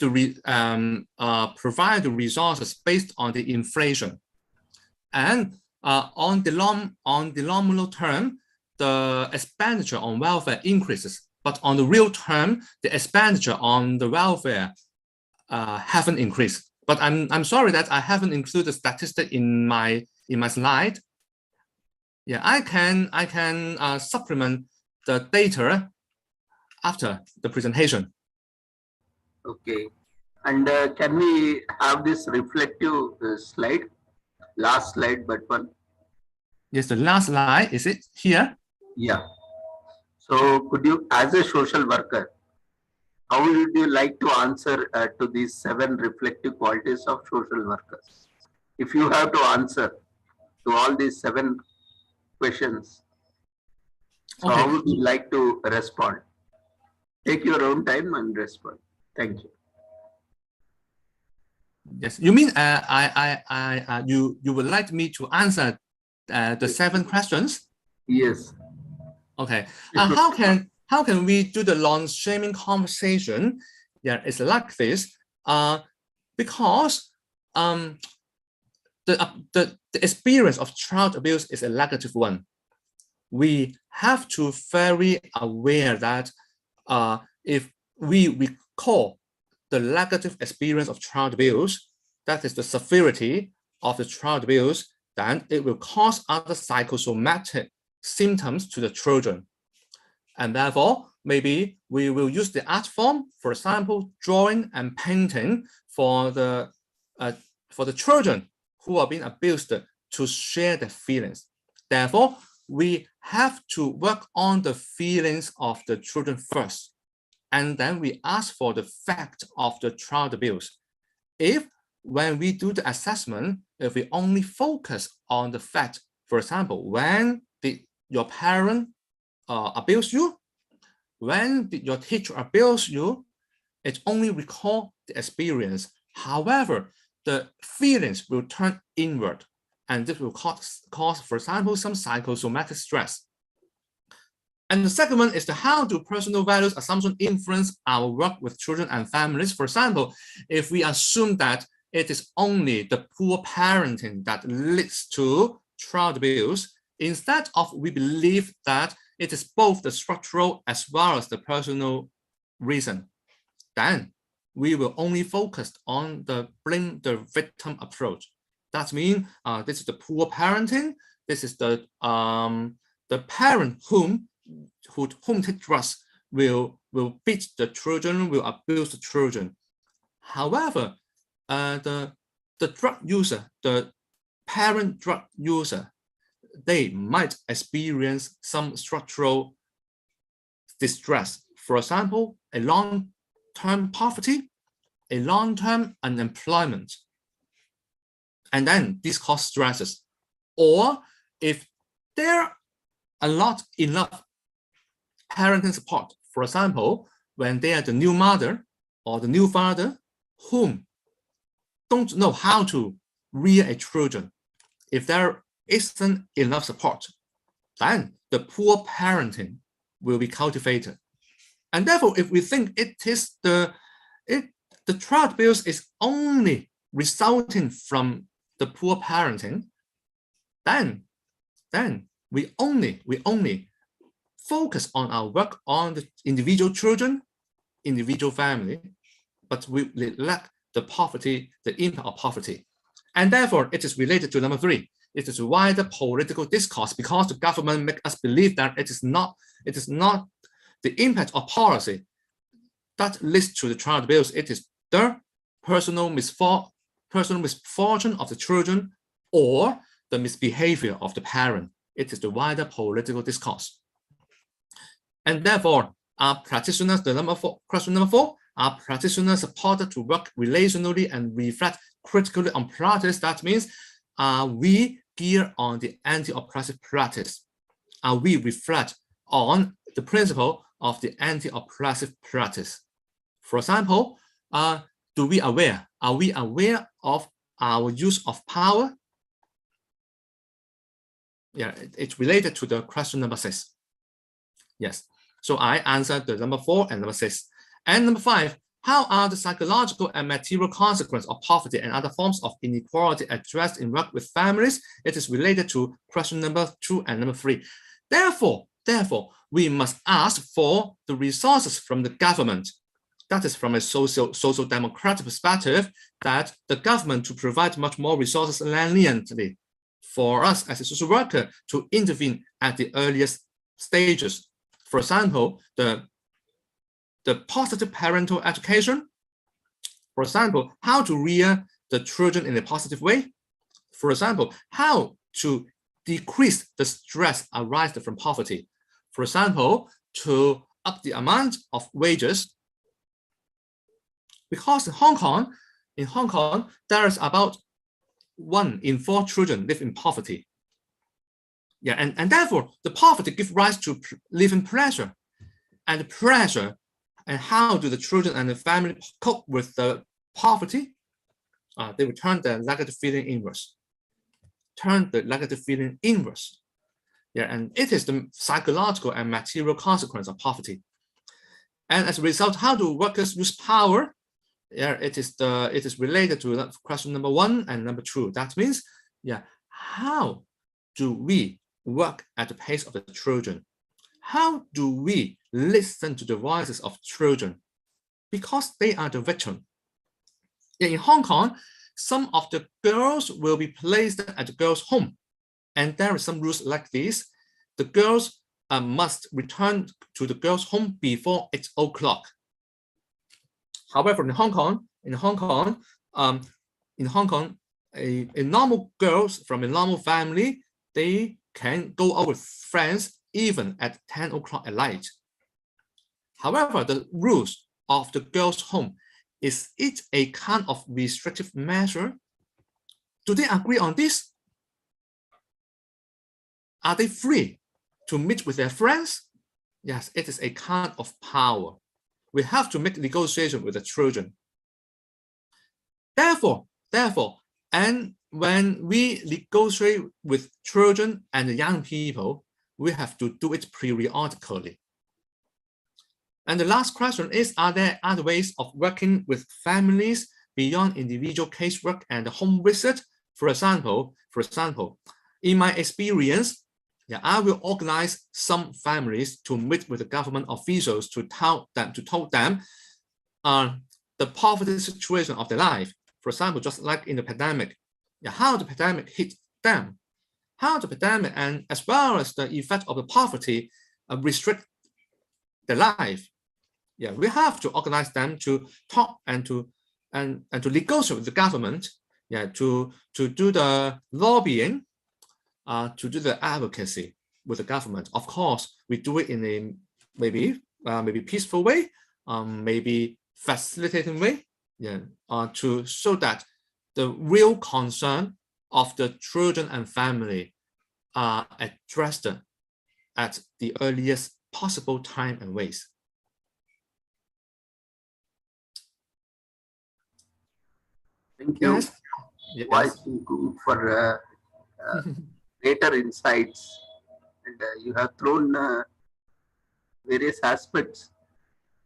provide the resources based on the inflation, and on the nominal term, the expenditure on welfare increases, but on the real term, the expenditure on the welfare haven't increased. But I'm sorry that I haven't included the statistic in my slide. Yeah, I can supplement the data after the presentation. Okay, and can we have this reflective slide? Last slide, but one. Yes, the last slide, is it here? Yeah. So could you, as a social worker, how would you like to answer to these 7 reflective qualities of social workers? If you have to answer to all these 7 questions, so Okay. how would you like to respond? Take your own time and respond. Thank you. Yes, you mean you would like me to answer the 7 questions? Yes. Okay. How can we do the non-shaming conversation? Yeah, it's like this. Because the experience of child abuse is a negative one. We have to very aware that if we recall the negative experience of child abuse, that is the severity of the child abuse, then it will cause other psychosomatic symptoms to the children. And therefore, maybe we will use the art form, for example, drawing and painting for the children who are being abused to share their feelings. Therefore, we have to work on the feelings of the children first, and then we ask for the fact of the child abuse. If when we do the assessment, if we only focus on the fact, for example, when did your parent abuse you, when did your teacher abuse you, it only recall the experience. However, the feelings will turn inward, and this will cause, for example, some psychosomatic stress. And the second one is the how do personal values assumption influence our work with children and families. For example, if we assume that it is only the poor parenting that leads to child abuse, instead of we believe that it is both the structural as well as the personal reason, then we will only focus on the blame the victim approach. That means this is the poor parenting. This is the parent whom take drugs will beat the children, will abuse the children. However, the drug user, the parent drug user, they might experience some structural distress. For example, a long-term poverty, a long-term unemployment, and then this causes stresses. Or if there are not enough parenting support, for example, when they are the new mother or the new father whom don't know how to rear a children, if there isn't enough support, then the poor parenting will be cultivated. And therefore, if we think it is the child abuse is only resulting from the poor parenting, then we only focus on our work on the individual children, individual family, but we lack the poverty, the impact of poverty. And therefore, it is related to number 3. It is a wider political discourse, because the government make us believe that it is not the impact of policy that leads to the child abuse. It is the personal misfortune of the children or the misbehavior of the parent. It is the wider political discourse. And therefore, our practitioners, question number 4, our practitioners supported to work relationally and reflect critically on practice. That means, are we geared on the anti-oppressive practice? Are we reflect on the principle of the anti-oppressive practice? For example, are we aware of our use of power? Yeah, it's related to the question number 6. Yes, so I answered the number 4 and number 6. And number 5, how are the psychological and material consequences of poverty and other forms of inequality addressed in work with families? It is related to question number 2 and number 3. Therefore, we must ask for the resources from the government. That is from a social democratic perspective, that the government to provide much more resources leniently for us as a social worker to intervene at the earliest stages. For example, the positive parental education. For example, how to rear the children in a positive way. For example, how to decrease the stress arising from poverty. For example, to up the amount of wages. Because in Hong Kong, there is about 1 in 4 children live in poverty. Yeah, and therefore the poverty gives rise to living pressure, and the pressure. And how do the children and the family cope with the poverty? They will turn the negative feeling inwards. Yeah, and it is the psychological and material consequence of poverty. And as a result, how do workers use power Yeah, it is related to question number 1 and number 2. That means, yeah, how do we work at the pace of the children? How do we listen to the voices of children? Because they are the victim. In Hong Kong, some of the girls will be placed at the girls' home. And there are some rules like this. The girls must return to the girls' home before 8 o'clock. However, in Hong Kong, a normal girls from a normal family, they can go out with friends even at 10 o'clock at night. However, the rules of the girls' home, is it a kind of restrictive measure? Do they agree on this? Are they free to meet with their friends? Yes, it is a kind of power. We have to make negotiation with the children. Therefore, and when we negotiate with children and young people, we have to do it periodically. And the last question is, are there other ways of working with families beyond individual casework and home visit? For example, in my experience, yeah, I will organize some families to meet with the government officials to tell them the poverty situation of their life. For example, just like in the pandemic, yeah, how the pandemic hit them, how the pandemic and as well as the effect of the poverty restrict their life. Yeah, we have to organize them to talk and to negotiate with the government. Yeah, to do the lobbying, to do the advocacy with the government. Of course, we do it in a maybe peaceful way, maybe facilitating way. Yeah, to show that the real concern of the children and family are addressed at the earliest possible time and ways. Thank you, Yes. for greater insights, and you have thrown various aspects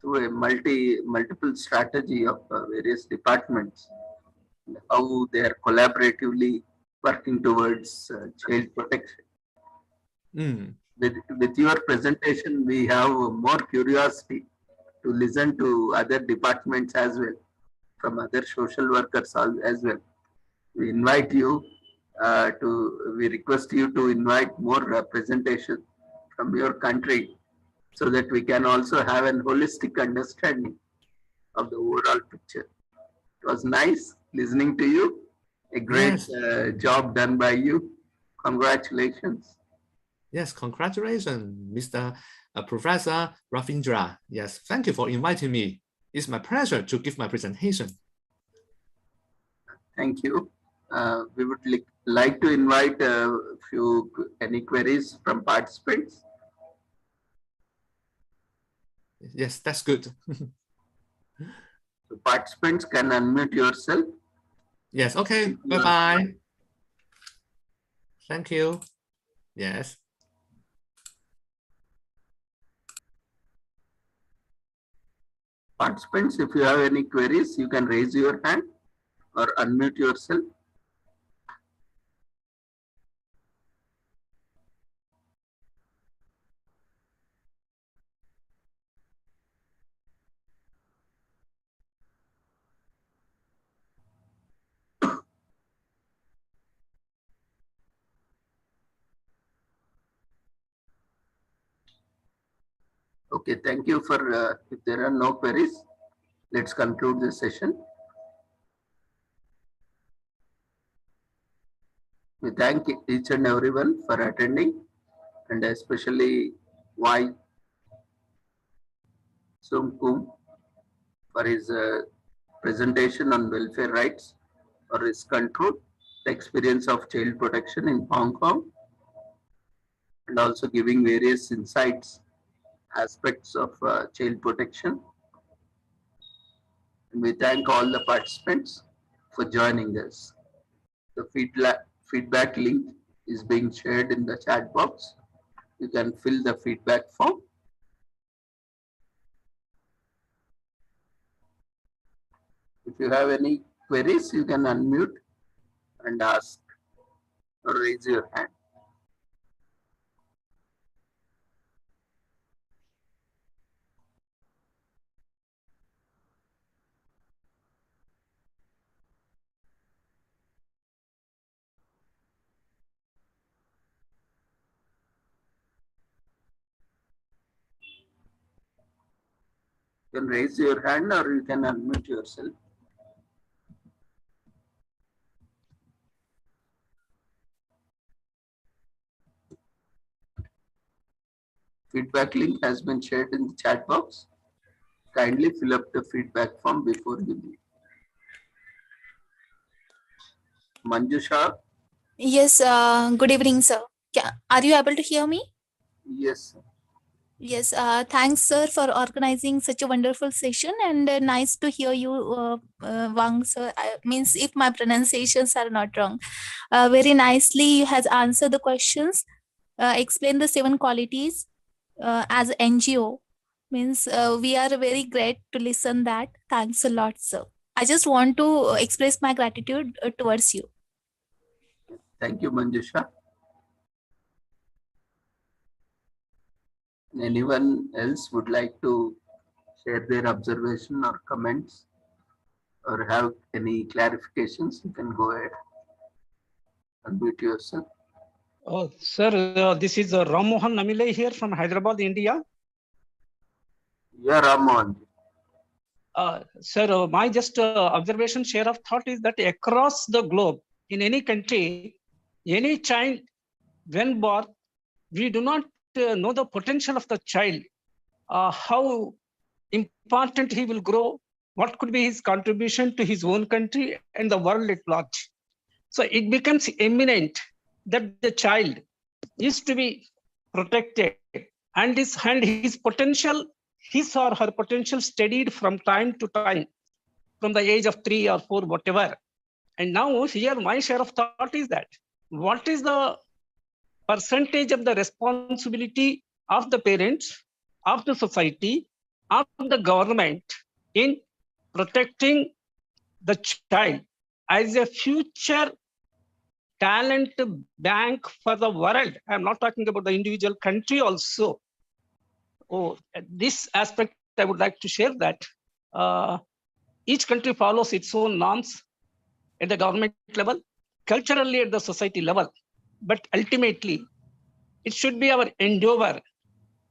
through a multiple strategy of various departments, and how they are collaboratively working towards child protection. With your presentation, we have more curiosity to listen to other departments as well, from other social workers as well. We invite you we request you to invite more presentation from your country, so that we can also have an holistic understanding of the overall picture. It was nice listening to you. A great job done by you. Congratulations. Yes, congratulations, Mr. Professor Ravindra. Yes, thank you for inviting me. It's my pleasure to give my presentation. Thank you. We would like to invite any queries from participants. Yes, that's good. So participants can unmute yourself. Yes, okay, bye-bye. Thank you. Yes. Participants, if you have any queries, you can raise your hand or unmute yourself. Okay, thank you for, if there are no queries, let's conclude this session. We thank each and everyone for attending, and especially Wai Sum Kum for his presentation on welfare rights or risk control, the experience of child protection in Hong Kong, and also giving various insights, aspects of child protection. And we thank all the participants for joining us. The feedback link is being shared in the chat box. You can fill the feedback form. you have any queries, you can unmute and ask or raise your hand. You can raise your hand or you can unmute yourself. Feedback link has been shared in the chat box. Kindly fill up the feedback form before you leave. Manjusha? Yes, good evening, sir. Are you able to hear me? Yes. Yes, thanks, sir, for organizing such a wonderful session, and nice to hear you, Wang, sir. Means if my pronunciations are not wrong, very nicely you has answered the questions, explained the 7 qualities as NGO. Means we are very great to listen that. Thanks a lot, sir. I just want to express my gratitude towards you. Thank you, Manjusha. Anyone else would like to share their observation or comments or have any clarifications? You can go ahead. Unmute yourself. Oh, sir, this is Ram Mohan Namile here from Hyderabad, India. Yeah, Ram Mohan. Sir, my just observation, share of thought is that across the globe, in any country, any child, when born, we do not know the potential of the child, how important he will grow, what could be his contribution to his own country and the world at large. So it becomes eminent that the child is to be protected and his potential, his or her potential studied from time to time, from the age of 3 or 4, whatever. And now here my share of thought is that what is the percentage of the responsibility of the parents, of the society, of the government in protecting the child as a future talent bank for the world. I'm not talking about the individual country also. Oh, this aspect I would like to share that each country follows its own norms at the government level, culturally at the society level. But ultimately, it should be our endeavor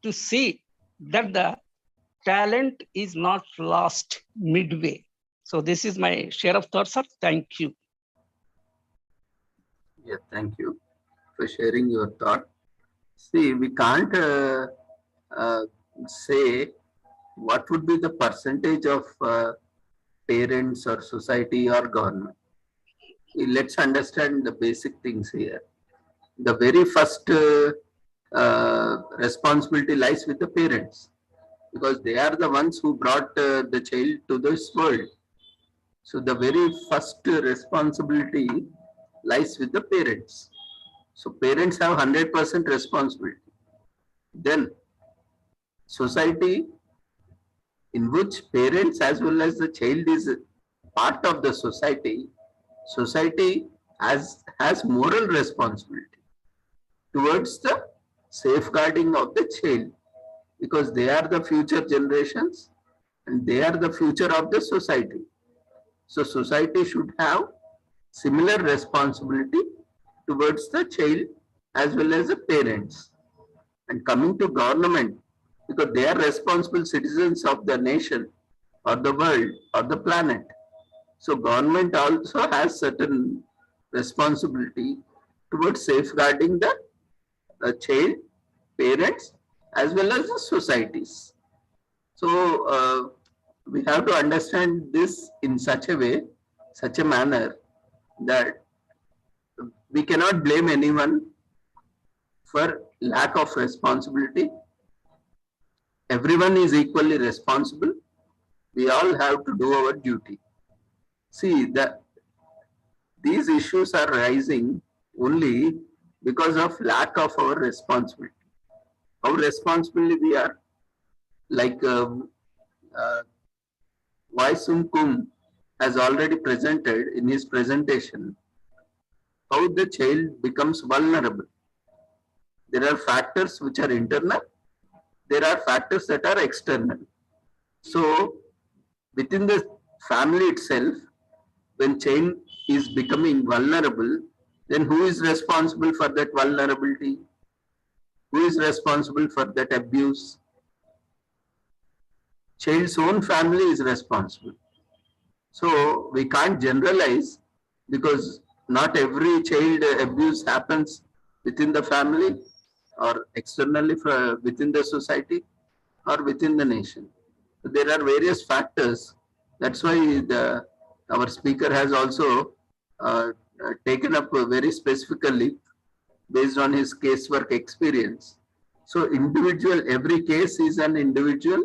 to see that the talent is not lost midway. So this is my share of thoughts, sir. Thank you. Yeah, thank you for sharing your thought. See, we can't say what would be the percentage of parents or society or government. Let's understand the basic things here. The very first responsibility lies with the parents because they are the ones who brought the child to this world. So the very first responsibility lies with the parents. So parents have 100% responsibility. Then society in which parents as well as the child is part of the society, society has moral responsibility towards the safeguarding of the child because they are the future generations and they are the future of the society. So society should have similar responsibility towards the child as well as the parents. And coming to government, because they are responsible citizens of the nation or the world or the planet. So government also has certain responsibility towards safeguarding the child, parents, as well as the societies. So we have to understand this in such a way, such a manner that we cannot blame anyone for lack of responsibility. Everyone is equally responsible. We all have to do our duty. See that these issues are rising only because of lack of our responsibility. How responsible we are, like Wai Sum Kum has already presented in his presentation how the child becomes vulnerable. There are factors which are internal, there are factors that are external. So within the family itself, when child is becoming vulnerable, then who is responsible for that vulnerability? Who is responsible for that abuse? Child's own family is responsible. So we can't generalize, because not every child abuse happens within the family or externally within the society or within the nation. There are various factors. That's why our speaker has also taken up very specifically based on his casework experience. So every case is an individual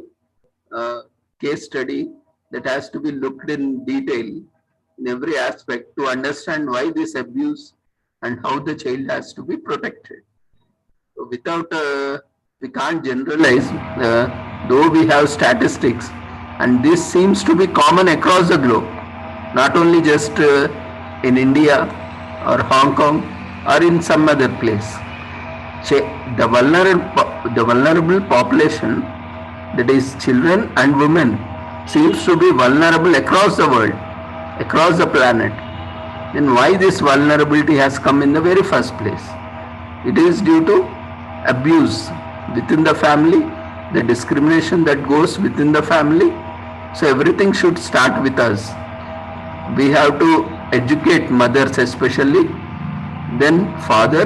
case study that has to be looked in detail in every aspect to understand why this abuse and how the child has to be protected. So without, we can't generalize, though we have statistics, and this seems to be common across the globe, not only just in India or Hong Kong or in some other place. The vulnerable population, that is children and women, seems to be vulnerable across the world, across the planet. Then why this vulnerability has come in the very first place? It is due to abuse within the family, the discrimination that goes within the family. So everything should start with us. We have to educate mothers especially, then father,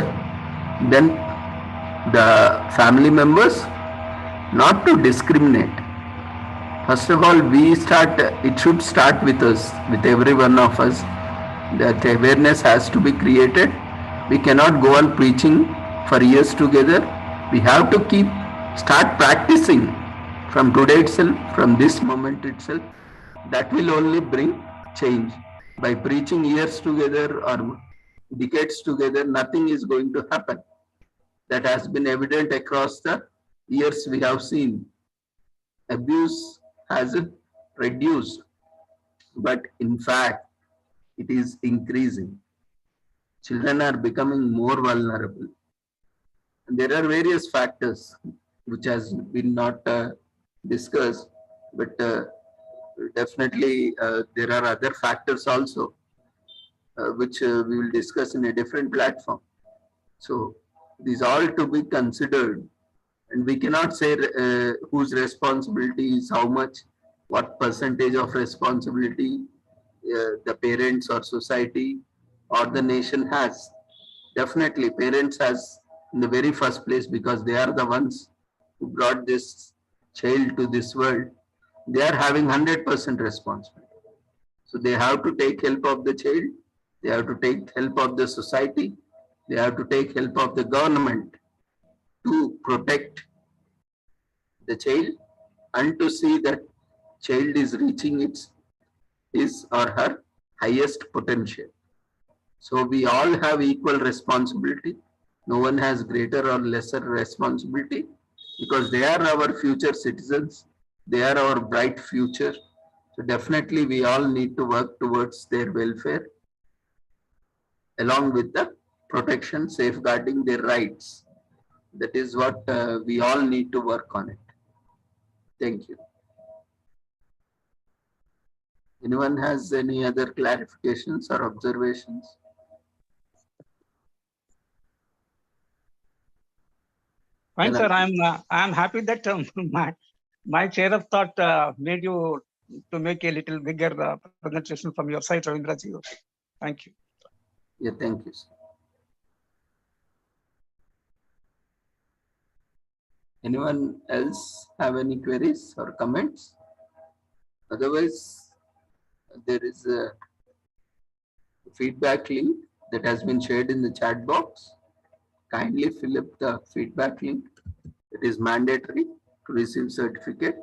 then the family members, not to discriminate. First of all, it should start with us, with every one of us. That awareness has to be created. We cannot go on preaching for years together. We have to start practicing from today itself, from this moment itself. That will only bring change. By preaching years together or decades together, nothing is going to happen. That has been evident across the years we have seen. Abuse hasn't reduced, but in fact, it is increasing. Children are becoming more vulnerable. And there are various factors which has been not discussed, but definitely there are other factors also which we will discuss in a different platform. So these all to be considered, and we cannot say whose responsibility is how much, what percentage of responsibility the parents or society or the nation has. Definitely parents has in the very first place, because they are the ones who brought this child to this world. They are having 100% responsibility. So they have to take help of the child, they have to take help of the society, they have to take help of the government to protect the child and to see that child is reaching his or her highest potential. So we all have equal responsibility. No one has greater or lesser responsibility, because they are our future citizens. They are our bright future. So definitely we all need to work towards their welfare, along with the protection, safeguarding their rights. That is what we all need to work on it. Thank you. Anyone has any other clarifications or observations? Fine, sir. I'm happy that my chair of thought made you to make a little bigger presentation from your side, Ravindraji. Thank you. Yeah, thank you, sir. Anyone else have any queries or comments? Otherwise, there is a feedback link that has been shared in the chat box. Kindly fill up the feedback link. It is mandatory to receive certificate.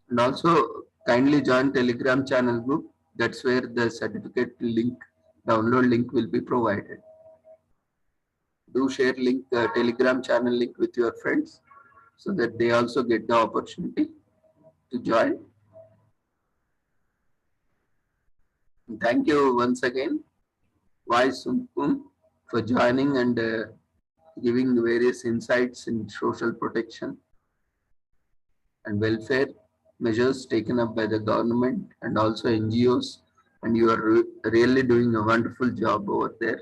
And also kindly join Telegram channel group. That's where the certificate link, download link will be provided. Do share link, Telegram channel link with your friends. so that they also get the opportunity to join. Thank you once again, Wai Sum Kum, for joining and giving various insights in social protection and welfare measures taken up by the government and also NGOs. And you are really doing a wonderful job over there.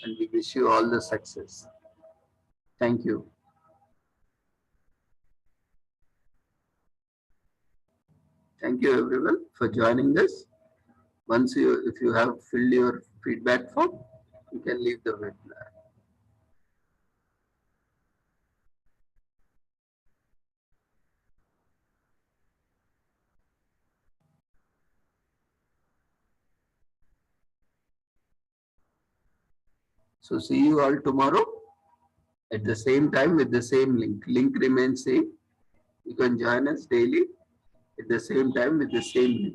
And we wish you all the success. Thank you. Thank you everyone for joining us. If you have filled your feedback form, you can leave the webinar. So see you all tomorrow at the same time with the same link. Link remains same. You can join us daily at the same time with the same link.